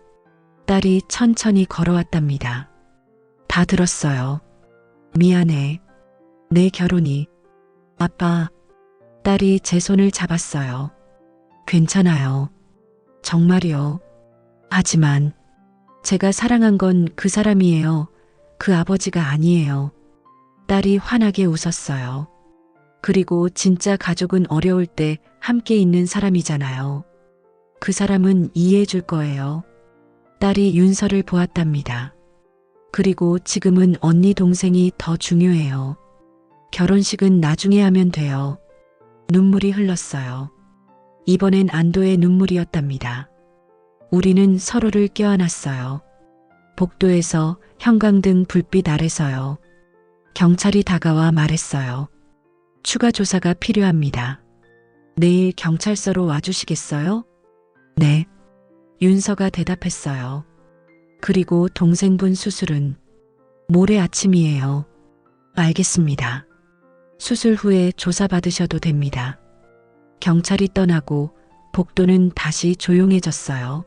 딸이 천천히 걸어왔답니다. 다 들었어요. 미안해. 내 결혼이. 아빠, 딸이 제 손을 잡았어요. 괜찮아요. 정말이요. 하지만 제가 사랑한 건 그 사람이에요. 그 아버지가 아니에요. 딸이 환하게 웃었어요. 그리고 진짜 가족은 어려울 때 함께 있는 사람이잖아요. 그 사람은 이해해 줄 거예요. 딸이 윤서를 보았답니다. 그리고 지금은 언니 동생이 더 중요해요. 결혼식은 나중에 하면 돼요. 눈물이 흘렀어요. 이번엔 안도의 눈물이었답니다. 우리는 서로를 껴안았어요. 복도에서 형광등 불빛 아래서요. 경찰이 다가와 말했어요. 추가 조사가 필요합니다. 내일 경찰서로 와주시겠어요? 네. 윤서가 대답했어요. 그리고 동생분 수술은 모레 아침이에요. 알겠습니다. 수술 후에 조사받으셔도 됩니다. 경찰이 떠나고 복도는 다시 조용해졌어요.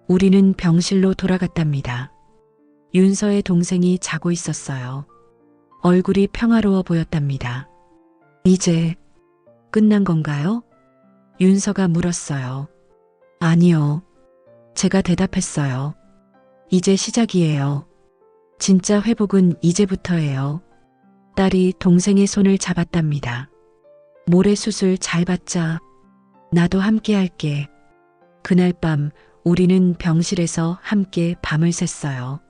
우리는 병실로 돌아갔답니다. 윤서의 동생이 자고 있었어요. 얼굴이 평화로워 보였답니다. 이제 끝난 건가요? 윤서가 물었어요. 아니요. 제가 대답했어요. 이제 시작이에요. 진짜 회복은 이제부터예요. 딸이 동생의 손을 잡았답니다. 모레 수술 잘 받자. 나도 함께 할게. 그날 밤 우리는 병실에서 함께 밤을 샜어요.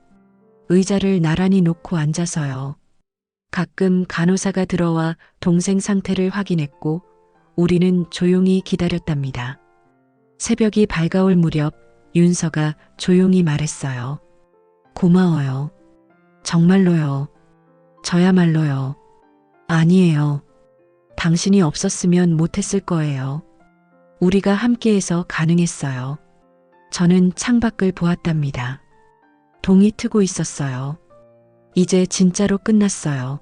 의자를 나란히 놓고 앉아서요. 가끔 간호사가 들어와 동생 상태를 확인했고 우리는 조용히 기다렸답니다. 새벽이 밝아올 무렵 윤서가 조용히 말했어요. 고마워요. 정말로요. 저야말로요. 아니에요. 당신이 없었으면 못했을 거예요. 우리가 함께해서 가능했어요. 저는 창밖을 보았답니다. 동이 트고 있었어요. 이제 진짜로 끝났어요.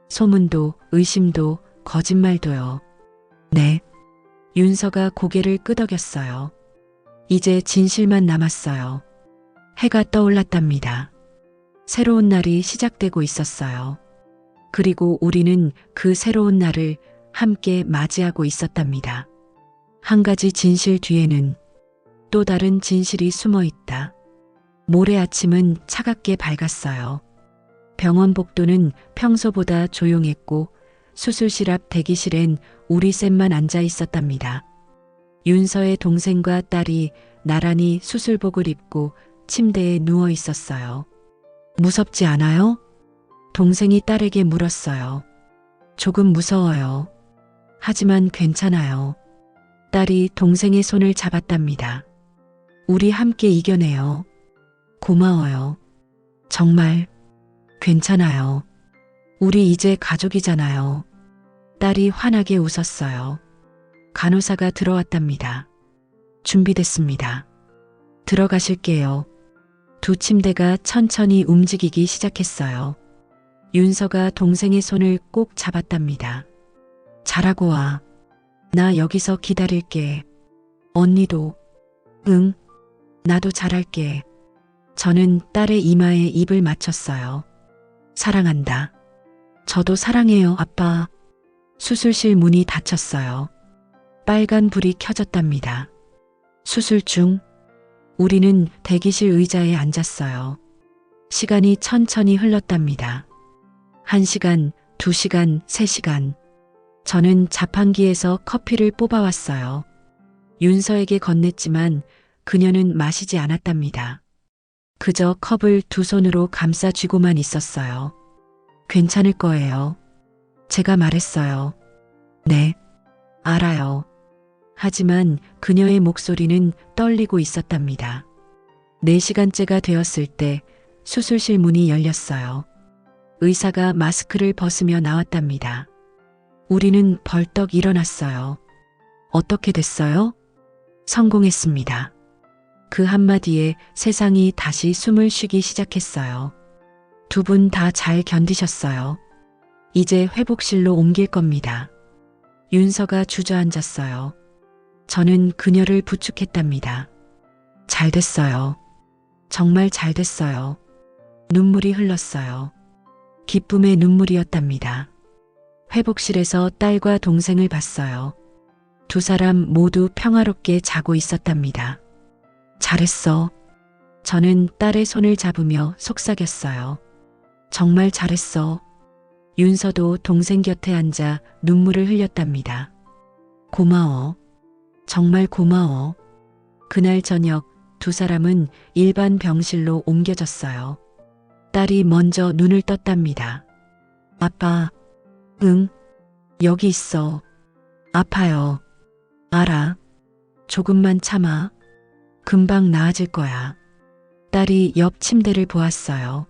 소문도 의심도 거짓말도요. 네. 윤서가 고개를 끄덕였어요. 이제 진실만 남았어요. 해가 떠올랐답니다. 새로운 날이 시작되고 있었어요. 그리고 우리는 그 새로운 날을 함께 맞이하고 있었답니다. 한 가지 진실 뒤에는 또 다른 진실이 숨어 있다. 모레 아침은 차갑게 밝았어요. 병원 복도는 평소보다 조용했고 수술실 앞 대기실엔 우리 셋만 앉아 있었답니다. 윤서의 동생과 딸이 나란히 수술복을 입고 침대에 누워 있었어요. 무섭지 않아요? 동생이 딸에게 물었어요. 조금 무서워요. 하지만 괜찮아요. 딸이 동생의 손을 잡았답니다. 우리 함께 이겨내요. 고마워요. 정말 괜찮아요. 우리 이제 가족이잖아요. 딸이 환하게 웃었어요. 간호사가 들어왔답니다. 준비됐습니다. 들어가실게요. 두 침대가 천천히 움직이기 시작했어요. 윤서가 동생의 손을 꼭 잡았답니다. 잘하고 와. 나 여기서 기다릴게. 언니도. 응. 나도 잘할게. 저는 딸의 이마에 입을 맞췄어요. 사랑한다. 저도 사랑해요, 아빠. 수술실 문이 닫혔어요. 빨간 불이 켜졌답니다. 수술 중 우리는 대기실 의자에 앉았어요. 시간이 천천히 흘렀답니다. 1시간, 2시간, 3시간. 저는 자판기에서 커피를 뽑아왔어요. 윤서에게 건넸지만 그녀는 마시지 않았답니다. 그저 컵을 두 손으로 감싸 쥐고만 있었어요. 괜찮을 거예요. 제가 말했어요. 네, 알아요. 하지만 그녀의 목소리는 떨리고 있었답니다. 4시간째가 되었을 때 수술실 문이 열렸어요. 의사가 마스크를 벗으며 나왔답니다. 우리는 벌떡 일어났어요. 어떻게 됐어요? 성공했습니다. 그 한마디에 세상이 다시 숨을 쉬기 시작했어요. 두 분 다 잘 견디셨어요. 이제 회복실로 옮길 겁니다. 윤서가 주저앉았어요. 저는 그녀를 부축했답니다. 잘 됐어요. 정말 잘 됐어요. 눈물이 흘렀어요. 기쁨의 눈물이었답니다. 회복실에서 딸과 동생을 봤어요. 두 사람 모두 평화롭게 자고 있었답니다. 잘했어. 저는 딸의 손을 잡으며 속삭였어요. 정말 잘했어. 윤서도 동생 곁에 앉아 눈물을 흘렸답니다. 고마워. 정말 고마워. 그날 저녁 두 사람은 일반 병실로 옮겨졌어요. 딸이 먼저 눈을 떴답니다. 아빠, 응, 여기 있어. 아파요. 알아. 조금만 참아. 금방 나아질 거야. 딸이 옆 침대를 보았어요.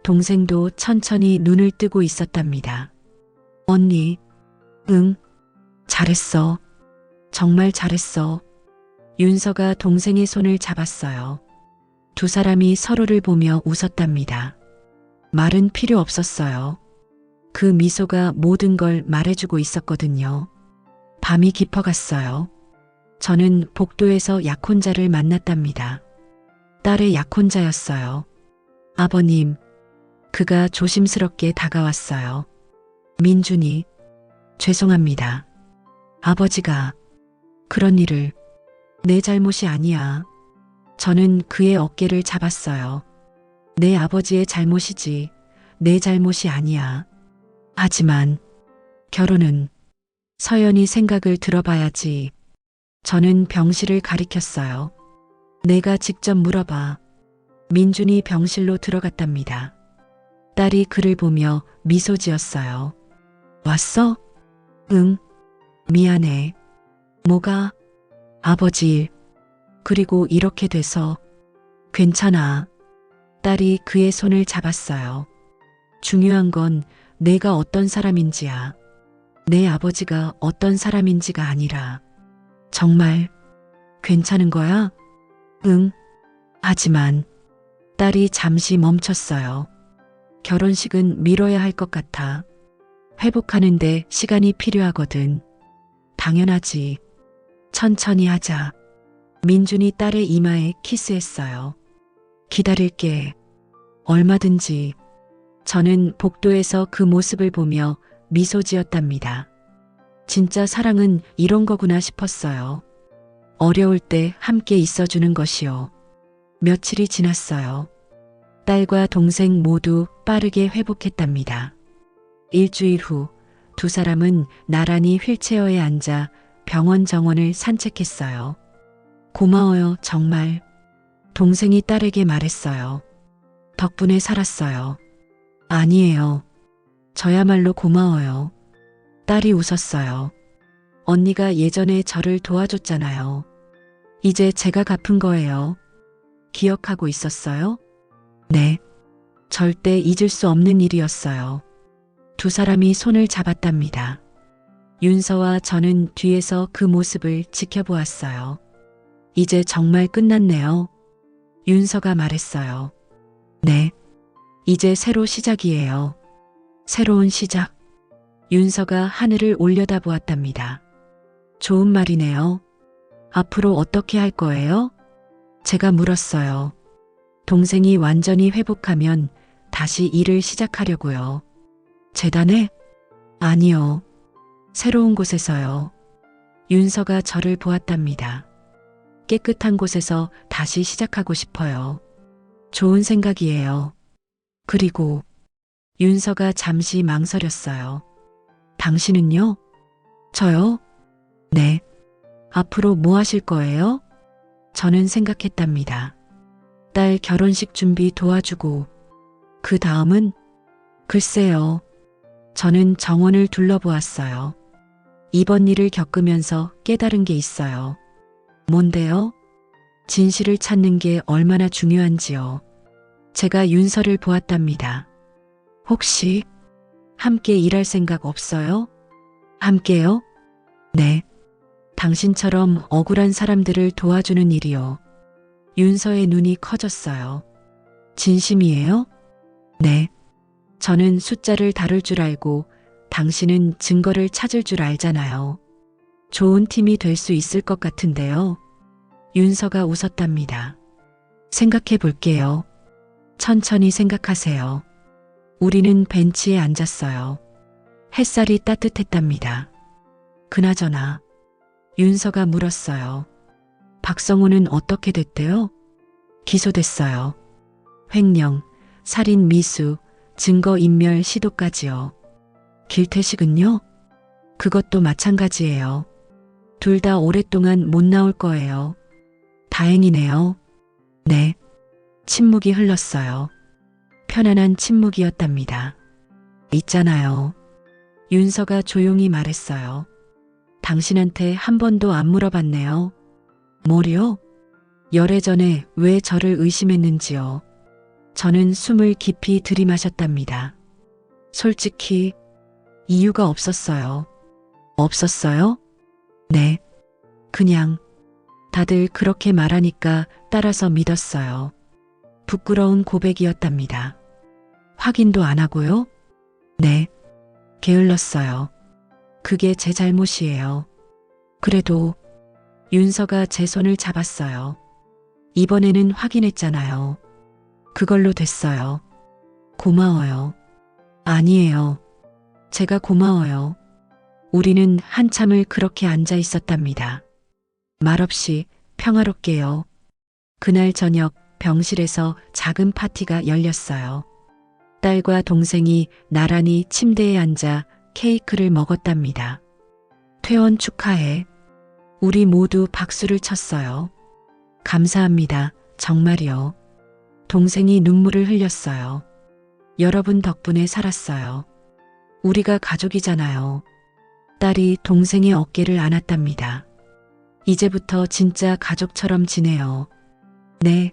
동생도 천천히 눈을 뜨고 있었답니다. 언니, 응, 잘했어. 정말 잘했어. 윤서가 동생의 손을 잡았어요. 두 사람이 서로를 보며 웃었답니다. 말은 필요 없었어요. 그 미소가 모든 걸 말해주고 있었거든요. 밤이 깊어갔어요. 저는 복도에서 약혼자를 만났답니다. 딸의 약혼자였어요. 아버님, 그가 조심스럽게 다가왔어요. 민준이, 죄송합니다. 아버지가 그런 일을, 내 잘못이 아니야. 저는 그의 어깨를 잡았어요. 내 아버지의 잘못이지, 내 잘못이 아니야. 하지만 결혼은 서연이 생각을 들어봐야지. 저는 병실을 가리켰어요. 내가 직접 물어봐. 민준이 병실로 들어갔답니다. 딸이 그를 보며 미소 지었어요. 왔어? 응. 미안해. 뭐가? 아버지 일. 그리고 이렇게 돼서. 괜찮아. 딸이 그의 손을 잡았어요. 중요한 건 내가 어떤 사람인지야. 내 아버지가 어떤 사람인지가 아니라. 정말 괜찮은 거야? 응. 하지만 딸이 잠시 멈췄어요. 결혼식은 미뤄야 할 것 같아. 회복하는데 시간이 필요하거든. 당연하지. 천천히 하자. 민준이 딸의 이마에 키스했어요. 기다릴게. 얼마든지. 저는 복도에서 그 모습을 보며 미소 지었답니다. 진짜 사랑은 이런 거구나 싶었어요. 어려울 때 함께 있어주는 것이요. 며칠이 지났어요. 딸과 동생 모두 빠르게 회복했답니다. 일주일 후 두 사람은 나란히 휠체어에 앉아 병원 정원을 산책했어요. 고마워요, 정말. 동생이 딸에게 말했어요. 덕분에 살았어요. 아니에요. 저야말로 고마워요. 딸이 웃었어요. 언니가 예전에 저를 도와줬잖아요. 이제 제가 갚은 거예요. 기억하고 있었어요? 네. 절대 잊을 수 없는 일이었어요. 두 사람이 손을 잡았답니다. 윤서와 저는 뒤에서 그 모습을 지켜보았어요. 이제 정말 끝났네요. 윤서가 말했어요. 네. 이제 새로 시작이에요. 새로운 시작. 윤서가 하늘을 올려다보았답니다. 좋은 말이네요. 앞으로 어떻게 할 거예요? 제가 물었어요. 동생이 완전히 회복하면 다시 일을 시작하려고요. 재단에? 아니요. 새로운 곳에서요. 윤서가 저를 보았답니다. 깨끗한 곳에서 다시 시작하고 싶어요. 좋은 생각이에요. 그리고 윤서가 잠시 망설였어요. 당신은요? 저요? 네. 앞으로 뭐 하실 거예요? 저는 생각했답니다. 딸 결혼식 준비 도와주고, 그 다음은? 글쎄요. 저는 정원을 둘러보았어요. 이번 일을 겪으면서 깨달은 게 있어요. 뭔데요? 진실을 찾는 게 얼마나 중요한지요. 제가 윤서를 보았답니다. 혹시 함께 일할 생각 없어요? 함께요? 네. 당신처럼 억울한 사람들을 도와주는 일이요. 윤서의 눈이 커졌어요. 진심이에요? 네. 저는 숫자를 다룰 줄 알고 당신은 증거를 찾을 줄 알잖아요. 좋은 팀이 될 수 있을 것 같은데요. 윤서가 웃었답니다. 생각해 볼게요. 천천히 생각하세요. 우리는 벤치에 앉았어요. 햇살이 따뜻했답니다. 그나저나 윤서가 물었어요. 박성호는 어떻게 됐대요? 기소됐어요. 횡령, 살인 미수, 증거인멸 시도까지요. 길퇴식은요? 그것도 마찬가지예요. 둘 다 오랫동안 못 나올 거예요. 다행이네요. 네. 침묵이 흘렀어요. 편안한 침묵이었답니다. 있잖아요. 윤서가 조용히 말했어요. 당신한테 한 번도 안 물어봤네요. 뭐요? 열애 전에 왜 저를 의심했는지요. 저는 숨을 깊이 들이마셨답니다. 솔직히 이유가 없었어요. 없었어요? 네. 그냥 다들 그렇게 말하니까 따라서 믿었어요. 부끄러운 고백이었답니다. 확인도 안 하고요? 네. 게을렀어요. 그게 제 잘못이에요. 그래도 윤서가 제 손을 잡았어요. 이번에는 확인했잖아요. 그걸로 됐어요. 고마워요. 아니에요. 제가 고마워요. 우리는 한참을 그렇게 앉아 있었답니다. 말없이 평화롭게요. 그날 저녁 병실에서 작은 파티가 열렸어요. 딸과 동생이 나란히 침대에 앉아 케이크를 먹었답니다. 퇴원 축하해. 우리 모두 박수를 쳤어요. 감사합니다. 정말이요. 동생이 눈물을 흘렸어요. 여러분 덕분에 살았어요. 우리가 가족이잖아요. 딸이 동생의 어깨를 안았답니다. 이제부터 진짜 가족처럼 지내요. 네.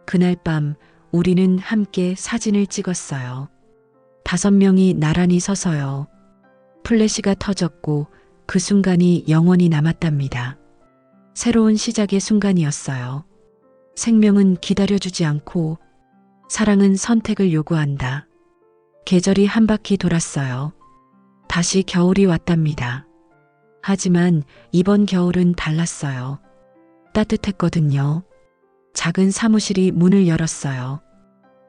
그날 밤 우리는 함께 사진을 찍었어요. 5명이 나란히 서서요. 플래시가 터졌고 그 순간이 영원히 남았답니다. 새로운 시작의 순간이었어요. 생명은 기다려주지 않고 사랑은 선택을 요구한다. 계절이 한 바퀴 돌았어요. 다시 겨울이 왔답니다. 하지만 이번 겨울은 달랐어요. 따뜻했거든요. 작은 사무실이 문을 열었어요.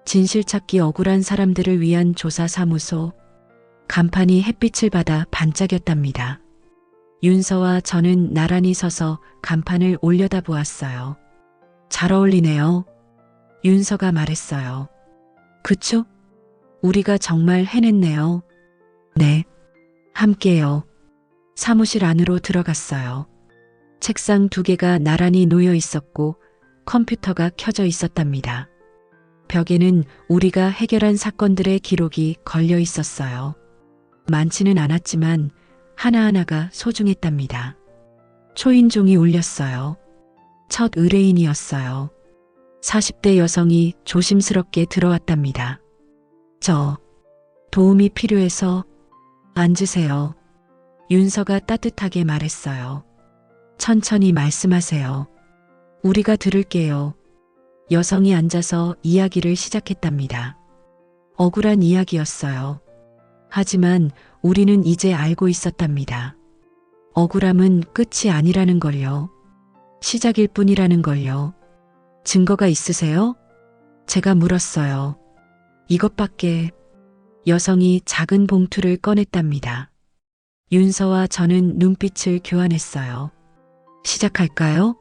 진실 찾기 억울한 사람들을 위한 조사사무소. 간판이 햇빛을 받아 반짝였답니다. 윤서와 저는 나란히 서서 간판을 올려다보았어요. 잘 어울리네요. 윤서가 말했어요. 그쵸? 우리가 정말 해냈네요. 네. 함께요. 사무실 안으로 들어갔어요. 책상 2개가 나란히 놓여 있었고 컴퓨터가 켜져 있었답니다. 벽에는 우리가 해결한 사건들의 기록이 걸려 있었어요. 많지는 않았지만 하나하나가 소중했답니다. 초인종이 울렸어요. 첫 의뢰인이었어요. 40대 여성이 조심스럽게 들어왔답니다. 저 도움이 필요해서 앉으세요. 윤서가 따뜻하게 말했어요. 천천히 말씀하세요. 우리가 들을게요. 여성이 앉아서 이야기를 시작했답니다. 억울한 이야기였어요. 하지만 우리는 이제 알고 있었답니다. 억울함은 끝이 아니라는 걸요. 시작일 뿐이라는 걸요. 증거가 있으세요? 제가 물었어요. 이것밖에. 여성이 작은 봉투를 꺼냈답니다. 윤서와 저는 눈빛을 교환했어요. 시작할까요?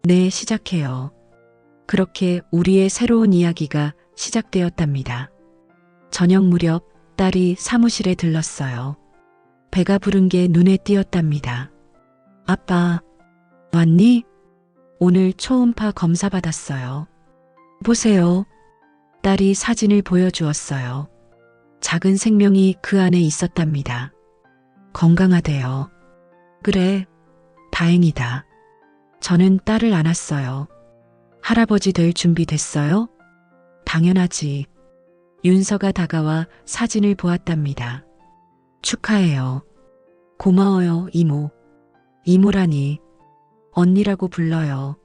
네, 시작해요. 그렇게 우리의 새로운 이야기가 시작되었답니다. 저녁 무렵 딸이 사무실에 들렀어요. 배가 부른 게 눈에 띄었답니다. 아빠, 왔니? 오늘 초음파 검사 받았어요. 보세요. 딸이 사진을 보여주었어요. 작은 생명이 그 안에 있었답니다. 건강하대요. 그래, 다행이다. 저는 딸을 안았어요. 할아버지 될 준비 됐어요? 당연하지. 윤서가 다가와 사진을 보았답니다. 축하해요. 고마워요, 이모. 이모라니. 언니라고 불러요.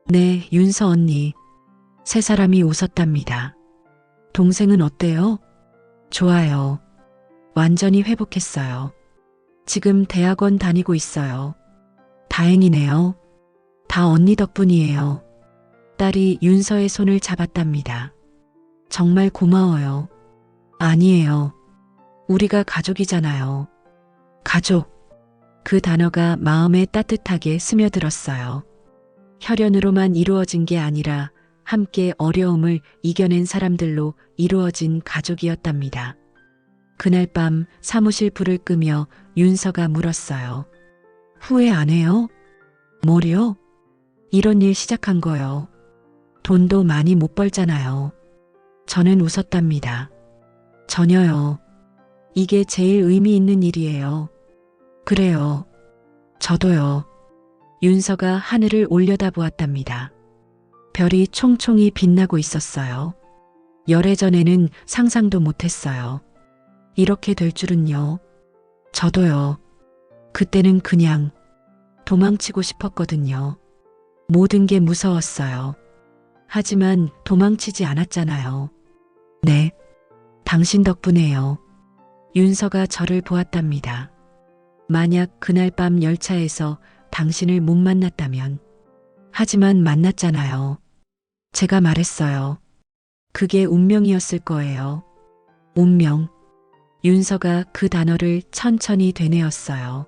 네, 윤서 언니. 세 사람이 웃었답니다. 동생은 어때요? 좋아요. 완전히 회복했어요. 지금 대학원 다니고 있어요. 다행이네요. 다 언니 덕분이에요. 딸이 윤서의 손을 잡았답니다. 정말 고마워요. 아니에요. 우리가 가족이잖아요. 가족. 그 단어가 마음에 따뜻하게 스며들었어요. 혈연으로만 이루어진 게 아니라 함께 어려움을 이겨낸 사람들로 이루어진 가족이었답니다. 그날 밤 사무실 불을 끄며 윤서가 물었어요. 후회 안 해요? 뭐요? 이런 일 시작한 거요. 돈도 많이 못 벌잖아요. 저는 웃었답니다. 전혀요. 이게 제일 의미 있는 일이에요. 그래요. 저도요. 윤서가 하늘을 올려다보았답니다. 별이 총총히 빛나고 있었어요. 열애 전에는 상상도 못했어요. 이렇게 될 줄은요. 저도요. 그때는 그냥 도망치고 싶었거든요. 모든 게 무서웠어요. 하지만 도망치지 않았잖아요. 네, 당신 덕분에요. 윤서가 저를 보았답니다. 만약 그날 밤 열차에서 당신을 못 만났다면, 하지만 만났잖아요. 제가 말했어요. 그게 운명이었을 거예요. 운명. 윤서가 그 단어를 천천히 되뇌었어요.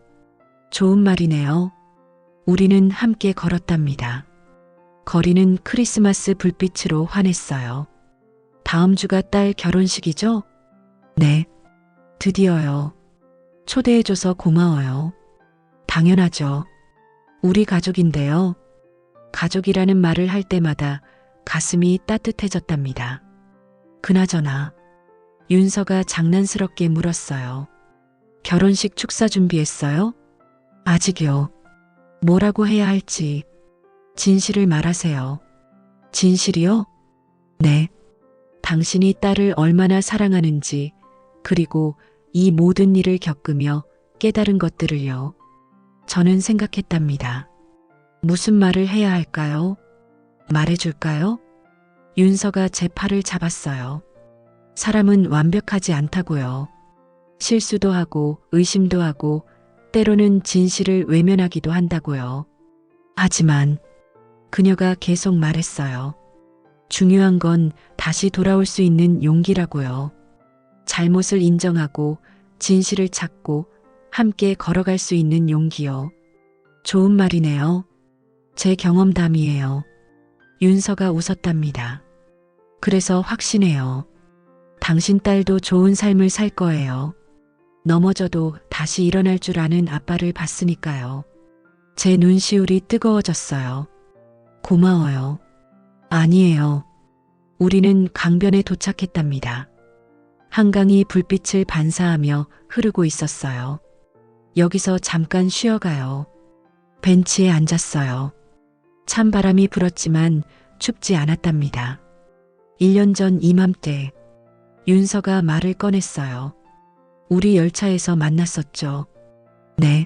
좋은 말이네요. 우리는 함께 걸었답니다. 거리는 크리스마스 불빛으로 환했어요. 다음 주가 딸 결혼식이죠? 네, 드디어요. 초대해줘서 고마워요. 당연하죠. 우리 가족인데요. 가족이라는 말을 할 때마다 가슴이 따뜻해졌답니다. 그나저나 윤서가 장난스럽게 물었어요. 결혼식 축사 준비했어요? 아직요. 뭐라고 해야 할지. 진실을 말하세요. 진실이요? 네. 당신이 딸을 얼마나 사랑하는지, 그리고 이 모든 일을 겪으며 깨달은 것들을요. 저는 생각했답니다. 무슨 말을 해야 할까요? 말해줄까요? 윤서가 제 팔을 잡았어요. 사람은 완벽하지 않다고요. 실수도 하고 의심도 하고 때로는 진실을 외면하기도 한다고요. 하지만 그녀가 계속 말했어요. 중요한 건 다시 돌아올 수 있는 용기라고요. 잘못을 인정하고 진실을 찾고 함께 걸어갈 수 있는 용기요. 좋은 말이네요. 제 경험담이에요. 윤서가 웃었답니다. 그래서 확신해요. 당신 딸도 좋은 삶을 살 거예요. 넘어져도 다시 일어날 줄 아는 아빠를 봤으니까요. 제 눈시울이 뜨거워졌어요. 고마워요. 아니에요. 우리는 강변에 도착했답니다. 한강이 불빛을 반사하며 흐르고 있었어요. 여기서 잠깐 쉬어가요. 벤치에 앉았어요. 찬바람이 불었지만 춥지 않았답니다. 1년 전 이맘때 윤서가 말을 꺼냈어요. 우리 열차에서 만났었죠. 네.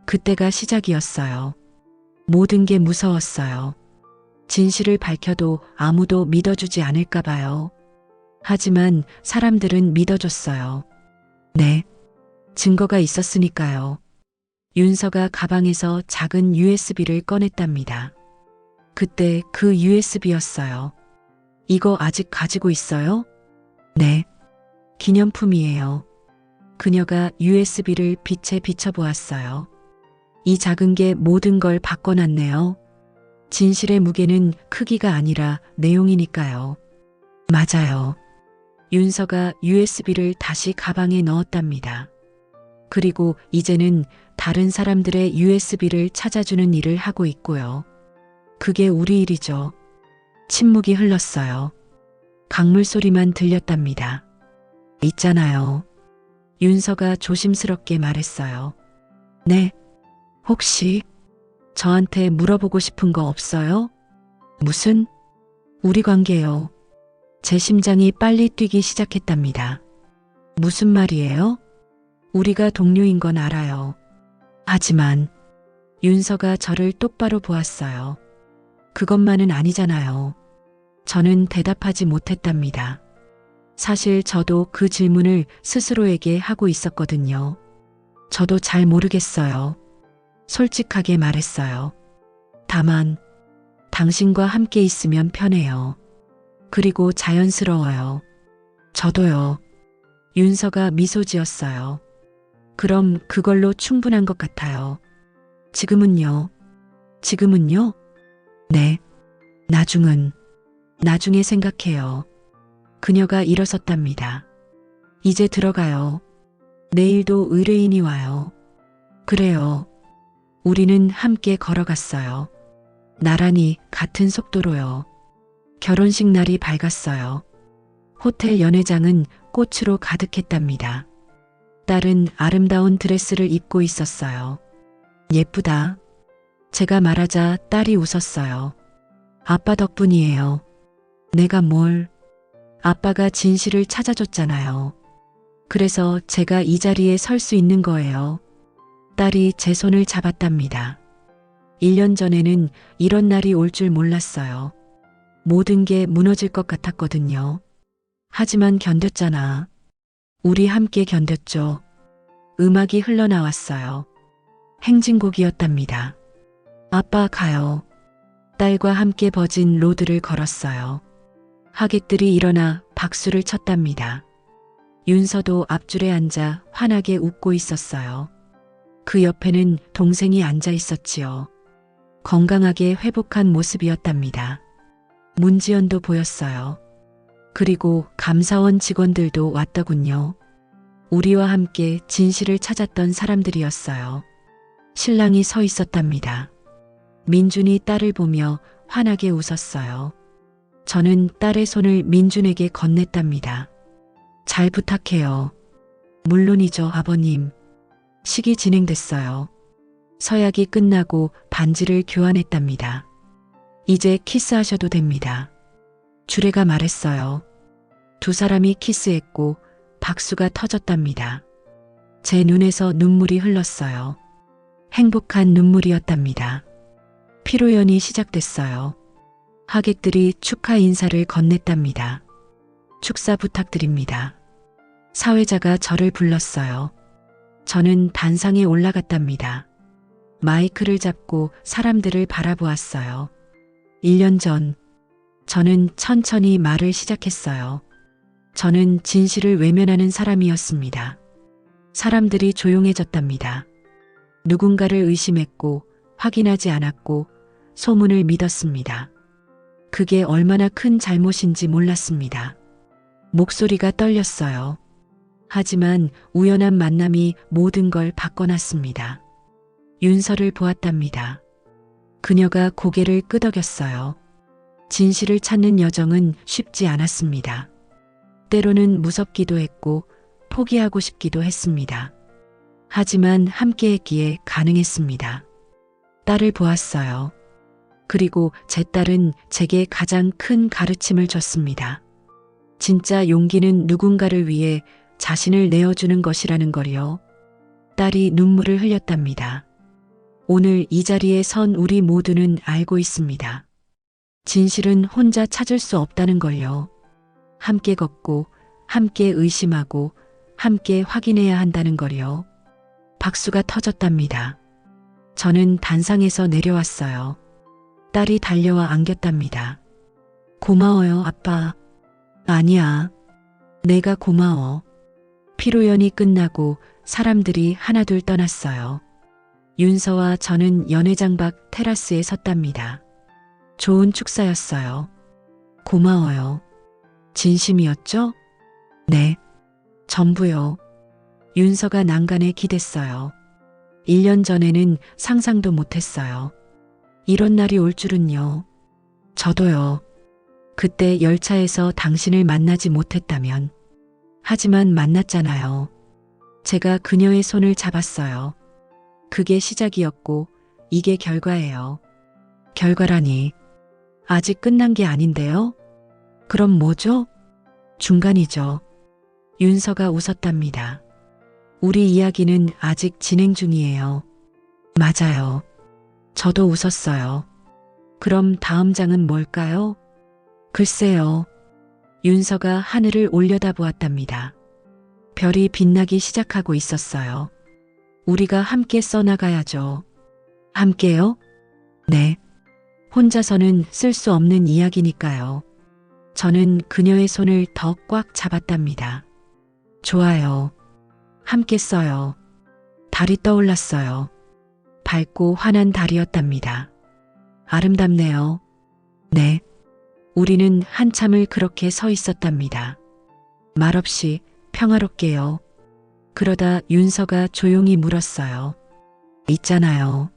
그때가 시작이었어요. 모든 게 무서웠어요. 진실을 밝혀도 아무도 믿어주지 않을까 봐요. 하지만 사람들은 믿어줬어요. 네. 증거가 있었으니까요. 윤서가 가방에서 작은 USB를 꺼냈답니다. 그때 그 USB였어요. 이거 아직 가지고 있어요? 네. 기념품이에요. 그녀가 USB를 빛에 비춰보았어요. 이 작은 게 모든 걸 바꿔놨네요. 진실의 무게는 크기가 아니라 내용이니까요. 맞아요. 윤서가 USB를 다시 가방에 넣었답니다. 그리고 이제는 다른 사람들의 USB를 찾아주는 일을 하고 있고요. 그게 우리 일이죠. 침묵이 흘렀어요. 강물 소리만 들렸답니다. 있잖아요. 윤서가 조심스럽게 말했어요. 네. 혹시 저한테 물어보고 싶은 거 없어요? 무슨? 우리 관계요. 제 심장이 빨리 뛰기 시작했답니다. 무슨 말이에요? 우리가 동료인 건 알아요. 하지만 윤서가 저를 똑바로 보았어요. 그것만은 아니잖아요. 저는 대답하지 못했답니다. 사실 저도 그 질문을 스스로에게 하고 있었거든요. 저도 잘 모르겠어요. 솔직하게 말했어요. 다만 당신과 함께 있으면 편해요. 그리고 자연스러워요. 저도요. 윤서가 미소 지었어요. 그럼 그걸로 충분한 것 같아요. 지금은요? 지금은요? 네. 나중에 생각해요. 그녀가 일어섰답니다. 이제 들어가요. 내일도 의뢰인이 와요. 그래요. 우리는 함께 걸어갔어요. 나란히 같은 속도로요. 결혼식 날이 밝았어요. 호텔 연회장은 꽃으로 가득했답니다. 딸은 아름다운 드레스를 입고 있었어요. 예쁘다. 제가 말하자 딸이 웃었어요. 아빠 덕분이에요. 내가 뭘? 아빠가 진실을 찾아줬잖아요. 그래서 제가 이 자리에 설 수 있는 거예요. 딸이 제 손을 잡았답니다. 1년 전에는 이런 날이 올 줄 몰랐어요. 모든 게 무너질 것 같았거든요. 하지만 견뎠잖아. 우리 함께 견뎠죠. 음악이 흘러나왔어요. 행진곡이었답니다. 아빠 가요. 딸과 함께 버진 로드를 걸었어요. 하객들이 일어나 박수를 쳤답니다. 윤서도 앞줄에 앉아 환하게 웃고 있었어요. 그 옆에는 동생이 앉아 있었지요. 건강하게 회복한 모습이었답니다. 문지연도 보였어요. 그리고 감사원 직원들도 왔더군요. 우리와 함께 진실을 찾았던 사람들이었어요. 신랑이 서 있었답니다. 민준이 딸을 보며 환하게 웃었어요. 저는 딸의 손을 민준에게 건넸답니다. 잘 부탁해요. 물론이죠, 아버님. 식이 진행됐어요. 서약이 끝나고 반지를 교환했답니다. 이제 키스하셔도 됩니다. 주례가 말했어요. 두 사람이 키스했고 박수가 터졌답니다. 제 눈에서 눈물이 흘렀어요. 행복한 눈물이었답니다. 피로연이 시작됐어요. 하객들이 축하 인사를 건넸답니다. 축사 부탁드립니다. 사회자가 저를 불렀어요. 저는 단상에 올라갔답니다. 마이크를 잡고 사람들을 바라보았어요. 1년 전, 저는 천천히 말을 시작했어요. 저는 진실을 외면하는 사람이었습니다. 사람들이 조용해졌답니다. 누군가를 의심했고 확인하지 않았고 소문을 믿었습니다. 그게 얼마나 큰 잘못인지 몰랐습니다. 목소리가 떨렸어요. 하지만 우연한 만남이 모든 걸 바꿔놨습니다. 윤서를 보았답니다. 그녀가 고개를 끄덕였어요. 진실을 찾는 여정은 쉽지 않았습니다. 때로는 무섭기도 했고 포기하고 싶기도 했습니다. 하지만 함께했기에 가능했습니다. 딸을 보았어요. 그리고 제 딸은 제게 가장 큰 가르침을 줬습니다. 진짜 용기는 누군가를 위해 자신을 내어주는 것이라는 걸요. 딸이 눈물을 흘렸답니다. 오늘 이 자리에 선 우리 모두는 알고 있습니다. 진실은 혼자 찾을 수 없다는 걸요. 함께 걷고, 함께 의심하고, 함께 확인해야 한다는 걸요. 박수가 터졌답니다. 저는 단상에서 내려왔어요. 딸이 달려와 안겼답니다. 고마워요, 아빠. 아니야. 내가 고마워. 피로연이 끝나고 사람들이 하나둘 떠났어요. 윤서와 저는 연회장 밖 테라스에 섰답니다. 좋은 축사였어요. 고마워요. 진심이었죠? 네. 전부요. 윤서가 난간에 기댔어요. 1년 전에는 상상도 못했어요. 이런 날이 올 줄은요. 저도요. 그때 열차에서 당신을 만나지 못했다면. 하지만 만났잖아요. 제가 그녀의 손을 잡았어요. 그게 시작이었고 이게 결과예요. 결과라니. 아직 끝난 게 아닌데요? 그럼 뭐죠? 중간이죠. 윤서가 웃었답니다. 우리 이야기는 아직 진행 중이에요. 맞아요. 저도 웃었어요. 그럼 다음 장은 뭘까요? 글쎄요. 윤서가 하늘을 올려다보았답니다. 별이 빛나기 시작하고 있었어요. 우리가 함께 써나가야죠. 함께요? 네. 혼자서는 쓸 수 없는 이야기니까요. 저는 그녀의 손을 더 꽉 잡았답니다. 좋아요. 함께 써요. 달이 떠올랐어요. 밝고 환한 달이었답니다. 아름답네요. 네. 우리는 한참을 그렇게 서 있었답니다. 말없이 평화롭게요. 그러다 윤서가 조용히 물었어요. 있잖아요.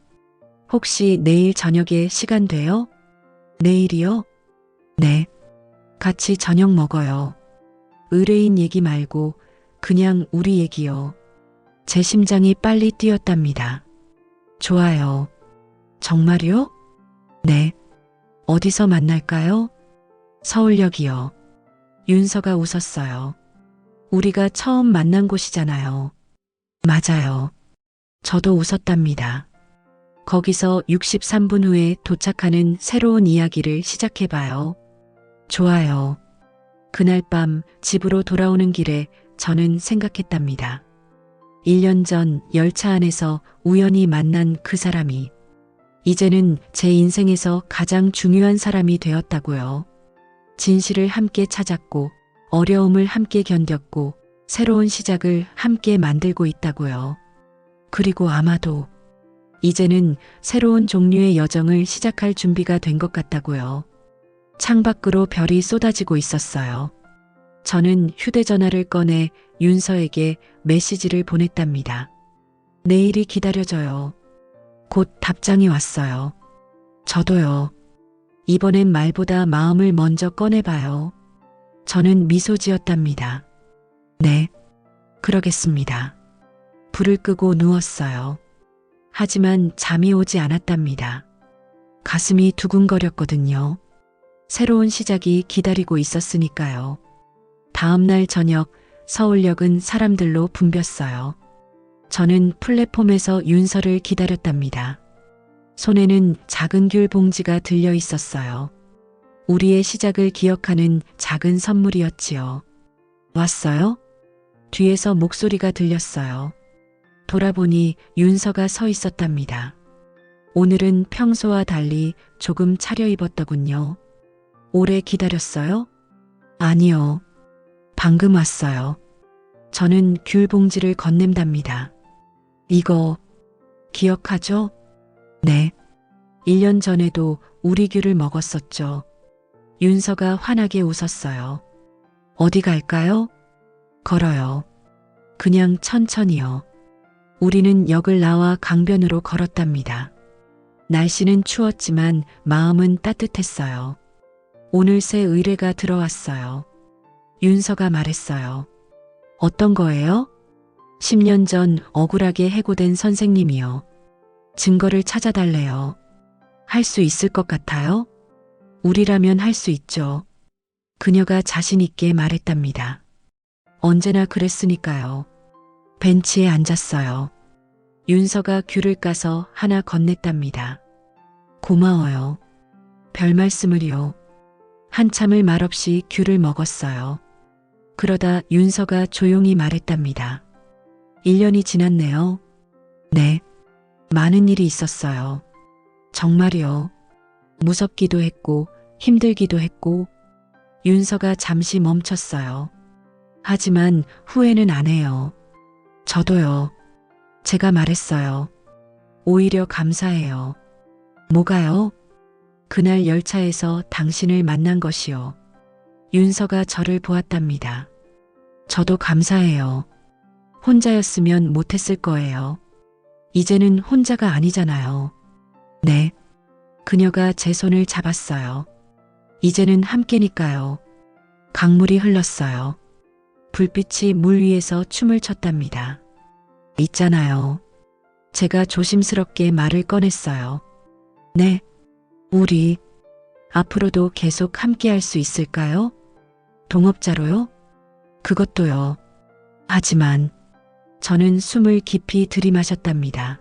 혹시 내일 저녁에 시간 돼요? 내일이요? 네. 같이 저녁 먹어요. 의뢰인 얘기 말고 그냥 우리 얘기요. 제 심장이 빨리 뛰었답니다. 좋아요. 정말요? 네. 어디서 만날까요? 서울역이요. 윤서가 웃었어요. 우리가 처음 만난 곳이잖아요. 맞아요. 저도 웃었답니다. 거기서 63분 후에 도착하는 새로운 이야기를 시작해봐요. 좋아요. 그날 밤 집으로 돌아오는 길에 저는 생각했답니다. 1년 전 열차 안에서 우연히 만난 그 사람이 이제는 제 인생에서 가장 중요한 사람이 되었다고요. 진실을 함께 찾았고 어려움을 함께 견뎠고 새로운 시작을 함께 만들고 있다고요. 그리고 아마도 이제는 새로운 종류의 여정을 시작할 준비가 된 것 같다고요. 창밖으로 별이 쏟아지고 있었어요. 저는 휴대전화를 꺼내 윤서에게 메시지를 보냈답니다. 내일이 기다려져요. 곧 답장이 왔어요. 저도요. 이번엔 말보다 마음을 먼저 꺼내봐요. 저는 미소 지었답니다. 네, 그러겠습니다. 불을 끄고 누웠어요. 하지만 잠이 오지 않았답니다. 가슴이 두근거렸거든요. 새로운 시작이 기다리고 있었으니까요. 다음 날 저녁 서울역은 사람들로 붐볐어요. 저는 플랫폼에서 윤서를 기다렸답니다. 손에는 작은 귤 봉지가 들려 있었어요. 우리의 시작을 기억하는 작은 선물이었지요. 왔어요? 뒤에서 목소리가 들렸어요. 돌아보니 윤서가 서 있었답니다. 오늘은 평소와 달리 조금 차려입었더군요. 오래 기다렸어요? 아니요. 방금 왔어요. 저는 귤 봉지를 건넨답니다. 이거 기억하죠? 네. 1년 전에도 우리 귤을 먹었었죠. 윤서가 환하게 웃었어요. 어디 갈까요? 걸어요. 그냥 천천히요. 우리는 역을 나와 강변으로 걸었답니다. 날씨는 추웠지만 마음은 따뜻했어요. 오늘 새 의뢰가 들어왔어요. 윤서가 말했어요. 어떤 거예요? 10년 전 억울하게 해고된 선생님이요. 증거를 찾아달래요. 할 수 있을 것 같아요? 우리라면 할 수 있죠. 그녀가 자신 있게 말했답니다. 언제나 그랬으니까요. 벤치에 앉았어요. 윤서가 귤을 까서 하나 건넸답니다. 고마워요. 별 말씀을요. 한참을 말없이 귤을 먹었어요. 그러다 윤서가 조용히 말했답니다. 1년이 지났네요. 네. 많은 일이 있었어요. 정말요. 무섭기도 했고 힘들기도 했고. 윤서가 잠시 멈췄어요. 하지만 후회는 안 해요. 저도요. 제가 말했어요. 오히려 감사해요. 뭐가요? 그날 열차에서 당신을 만난 것이요. 윤서가 저를 보았답니다. 저도 감사해요. 혼자였으면 못했을 거예요. 이제는 혼자가 아니잖아요. 네. 그녀가 제 손을 잡았어요. 이제는 함께니까요. 강물이 흘렀어요. 불빛이 물 위에서 춤을 췄답니다. 있잖아요. 제가 조심스럽게 말을 꺼냈어요. 네. 우리 앞으로도 계속 함께할 수 있을까요? 동업자로요? 그것도요. 하지만 저는 숨을 깊이 들이마셨답니다.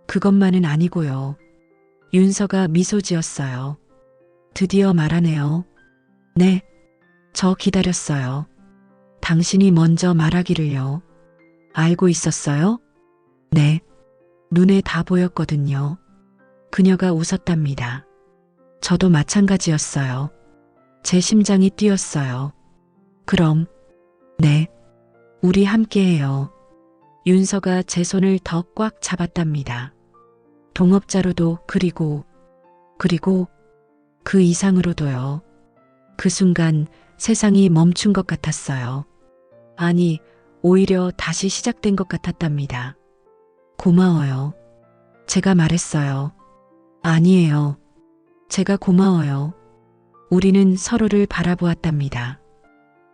그것만은 아니고요. 윤서가 미소 지었어요. 드디어 말하네요. 네. 저 기다렸어요. 당신이 먼저 말하기를요. 알고 있었어요? 네. 눈에 다 보였거든요. 그녀가 웃었답니다. 저도 마찬가지였어요. 제 심장이 뛰었어요. 그럼, 네. 우리 함께해요. 윤서가 제 손을 더 꽉 잡았답니다. 동업자로도 그리고 그 이상으로도요. 그 순간 세상이 멈춘 것 같았어요. 아니, 오히려 다시 시작된 것 같았답니다. 고마워요. 제가 말했어요. 아니에요. 제가 고마워요. 우리는 서로를 바라보았답니다.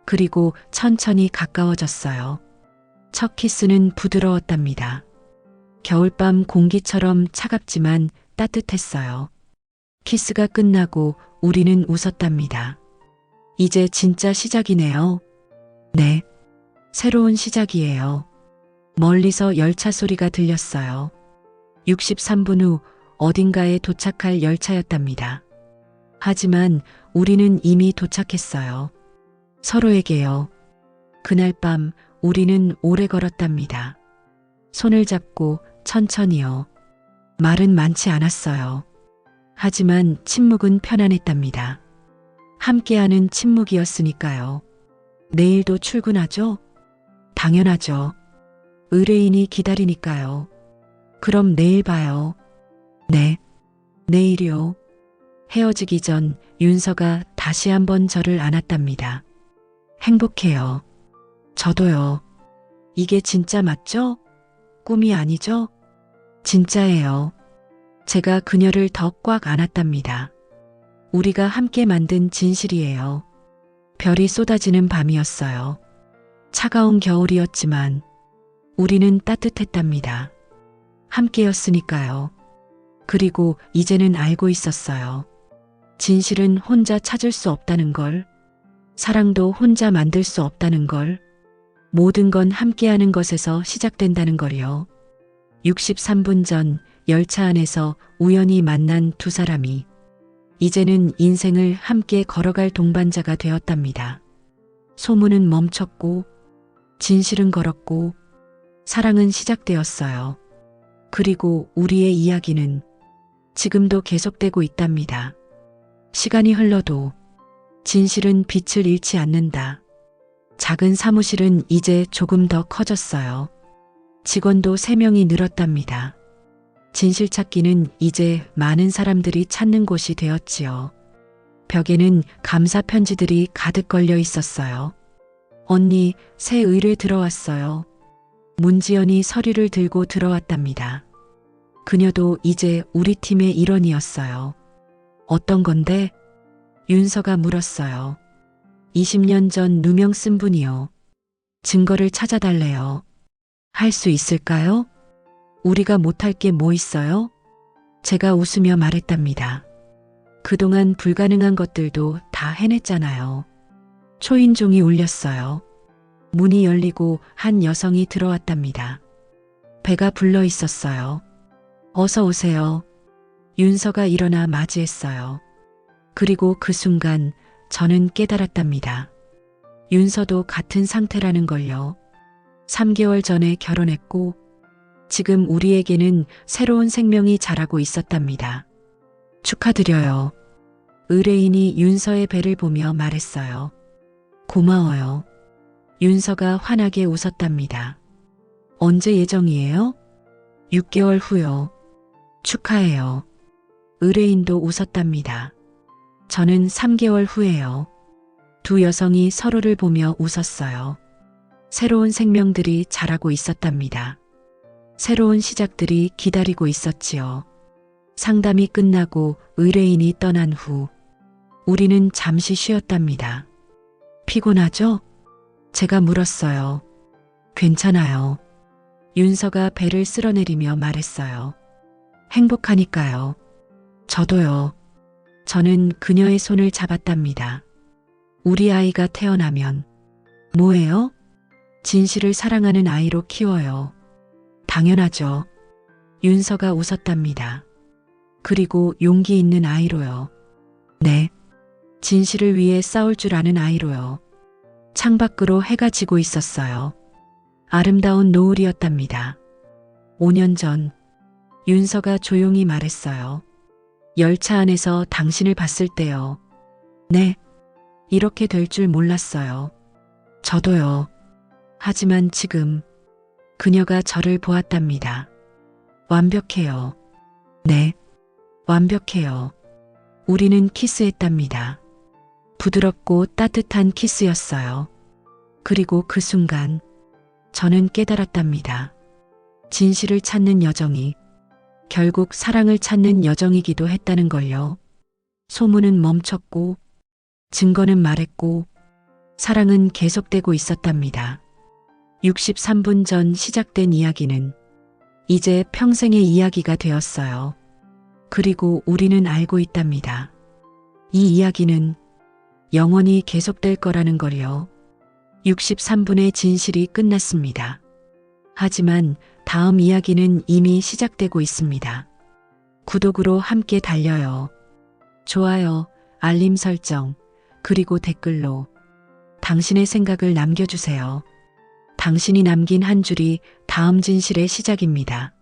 그리고 천천히 가까워졌어요. 첫 키스는 부드러웠답니다. 겨울밤 공기처럼 차갑지만 따뜻했어요. 키스가 끝나고 우리는 웃었답니다. 이제 진짜 시작이네요. 네. 새로운 시작이에요. 멀리서 열차 소리가 들렸어요. 63분 후 어딘가에 도착할 열차였답니다. 하지만 우리는 이미 도착했어요. 서로에게요. 그날 밤 우리는 오래 걸었답니다. 손을 잡고 천천히요. 말은 많지 않았어요. 하지만 침묵은 편안했답니다. 함께하는 침묵이었으니까요. 내일도 출근하죠? 당연하죠. 의뢰인이 기다리니까요. 그럼 내일 봐요. 네. 내일이요. 헤어지기 전 윤서가 다시 한번 저를 안았답니다. 행복해요. 저도요. 이게 진짜 맞죠? 꿈이 아니죠? 진짜예요. 제가 그녀를 더 꽉 안았답니다. 우리가 함께 만든 진실이에요. 별이 쏟아지는 밤이었어요. 차가운 겨울이었지만 우리는 따뜻했답니다. 함께였으니까요. 그리고 이제는 알고 있었어요. 진실은 혼자 찾을 수 없다는 걸, 사랑도 혼자 만들 수 없다는 걸, 모든 건 함께하는 것에서 시작된다는 걸요. 63분 전 열차 안에서 우연히 만난 두 사람이 이제는 인생을 함께 걸어갈 동반자가 되었답니다. 소문은 멈췄고, 진실은 걸었고, 사랑은 시작되었어요. 그리고 우리의 이야기는 지금도 계속되고 있답니다. 시간이 흘러도 진실은 빛을 잃지 않는다. 작은 사무실은 이제 조금 더 커졌어요. 직원도 3명이 늘었답니다. 진실 찾기는 이제 많은 사람들이 찾는 곳이 되었지요. 벽에는 감사 편지들이 가득 걸려 있었어요. 언니, 새 의뢰 들어왔어요. 문지연이 서류를 들고 들어왔답니다. 그녀도 이제 우리 팀의 일원이었어요. 어떤 건데? 윤서가 물었어요. 20년 전 누명 쓴 분이요. 증거를 찾아달래요. 할 수 있을까요? 우리가 못할 게 뭐 있어요? 제가 웃으며 말했답니다. 그동안 불가능한 것들도 다 해냈잖아요. 초인종이 울렸어요. 문이 열리고 한 여성이 들어왔답니다. 배가 불러 있었어요. 어서 오세요. 윤서가 일어나 맞이했어요. 그리고 그 순간 저는 깨달았답니다. 윤서도 같은 상태라는 걸요. 3개월 전에 결혼했고 지금 우리에게는 새로운 생명이 자라고 있었답니다. 축하드려요. 의뢰인이 윤서의 배를 보며 말했어요. 고마워요. 윤서가 환하게 웃었답니다. 언제 예정이에요? 6개월 후요. 축하해요. 의뢰인도 웃었답니다. 저는 3개월 후에요. 두 여성이 서로를 보며 웃었어요. 새로운 생명들이 자라고 있었답니다. 새로운 시작들이 기다리고 있었지요. 상담이 끝나고 의뢰인이 떠난 후 우리는 잠시 쉬었답니다. 피곤하죠? 제가 물었어요. 괜찮아요. 윤서가 배를 쓸어내리며 말했어요. 행복하니까요. 저도요. 저는 그녀의 손을 잡았답니다. 우리 아이가 태어나면 뭐예요? 진실을 사랑하는 아이로 키워요. 당연하죠. 윤서가 웃었답니다. 그리고 용기 있는 아이로요. 네. 진실을 위해 싸울 줄 아는 아이로요. 창밖으로 해가 지고 있었어요. 아름다운 노을이었답니다. 5년 전 윤서가 조용히 말했어요. 열차 안에서 당신을 봤을 때요. 네. 이렇게 될 줄 몰랐어요. 저도요. 하지만 지금 그녀가 저를 보았답니다. 완벽해요. 네. 완벽해요. 우리는 키스했답니다. 부드럽고 따뜻한 키스였어요. 그리고 그 순간 저는 깨달았답니다. 진실을 찾는 여정이 결국 사랑을 찾는 여정이기도 했다는 걸요. 소문은 멈췄고 증거는 말했고 사랑은 계속되고 있었답니다. 63분 전 시작된 이야기는 이제 평생의 이야기가 되었어요. 그리고 우리는 알고 있답니다. 이 이야기는 영원히 계속될 거라는 걸요. 63분의 진실이 끝났습니다. 하지만 다음 이야기는 이미 시작되고 있습니다. 구독으로 함께 달려요. 좋아요, 알림 설정, 그리고 댓글로 당신의 생각을 남겨주세요. 당신이 남긴 한 줄이 다음 진실의 시작입니다.